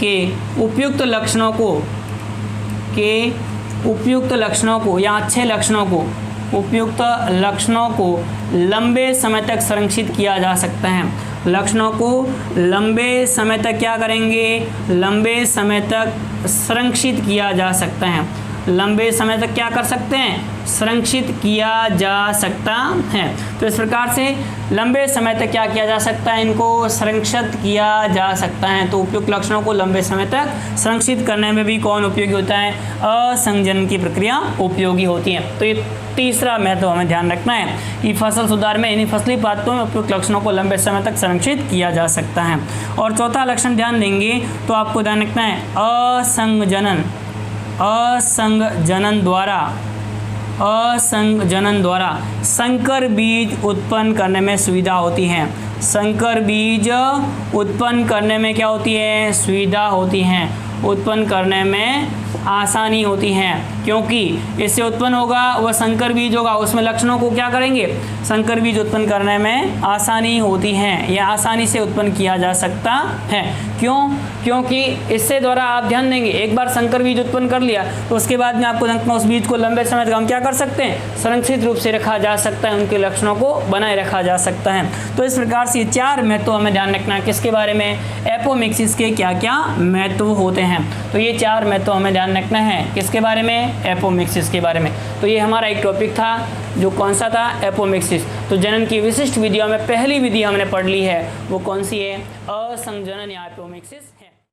के उपयुक्त लक्षणों को या अच्छे लक्षणों को, उपयुक्त लक्षणों को लंबे समय तक संरक्षित किया जा सकता है। लक्षणों को लंबे समय तक क्या करेंगे? लंबे समय तक संरक्षित किया जा सकता है। लंबे समय तक क्या कर सकते हैं? संरक्षित किया जा सकता है। तो इस प्रकार से लंबे समय तक क्या किया जा सकता है? इनको संरक्षित किया जा सकता है। तो उपयुक्त लक्षणों को लंबे समय तक संरक्षित करने में भी कौन उपयोगी होता है? असंगजन की प्रक्रिया उपयोगी होती है। तो ये तीसरा महत्व हमें ध्यान रखना है कि फसल सुधार में यानी फसली पादपों में उपयुक्त लक्षणों को लंबे समय तक संरक्षित किया जा सकता है। और चौथा लक्षण ध्यान देंगे तो आपको ध्यान रखना है असंगजनन द्वारा संकर बीज उत्पन्न करने में सुविधा होती है। संकर बीज उत्पन्न करने में क्या होती है? सुविधा होती है, उत्पन्न करने में आसानी होती है, क्योंकि इससे उत्पन्न होगा वह संकर बीज होगा, उसमें लक्षणों को क्या करेंगे? संकर बीज उत्पन्न करने में आसानी होती है या आसानी से उत्पन्न किया जा सकता है। क्यों? क्योंकि इससे द्वारा आप ध्यान देंगे एक बार संकर बीज उत्पन्न कर लिया तो उसके बाद में आपको उस बीज को लंबे समय तक हम क्या कर सकते हैं? संरक्षित रूप से रखा जा सकता है, उनके लक्षणों को बनाए रखा जा सकता है। तो इस प्रकार से चार महत्व हमें ध्यान रखना है, किसके बारे में? एपोमिक्सिस के क्या क्या महत्व होते हैं। तो ये चार महत्व हमें ध्यान रखना है, किसके बारे में? एपोमिक्सिस के बारे में। तो ये हमारा एक टॉपिक था जो कौन सा था? एपोमिक्सिस। तो जनन की विशिष्ट विधियों में पहली विधि हमने पढ़ ली है, वो कौन सी है? असंगजनन या एपोमिक्सिस।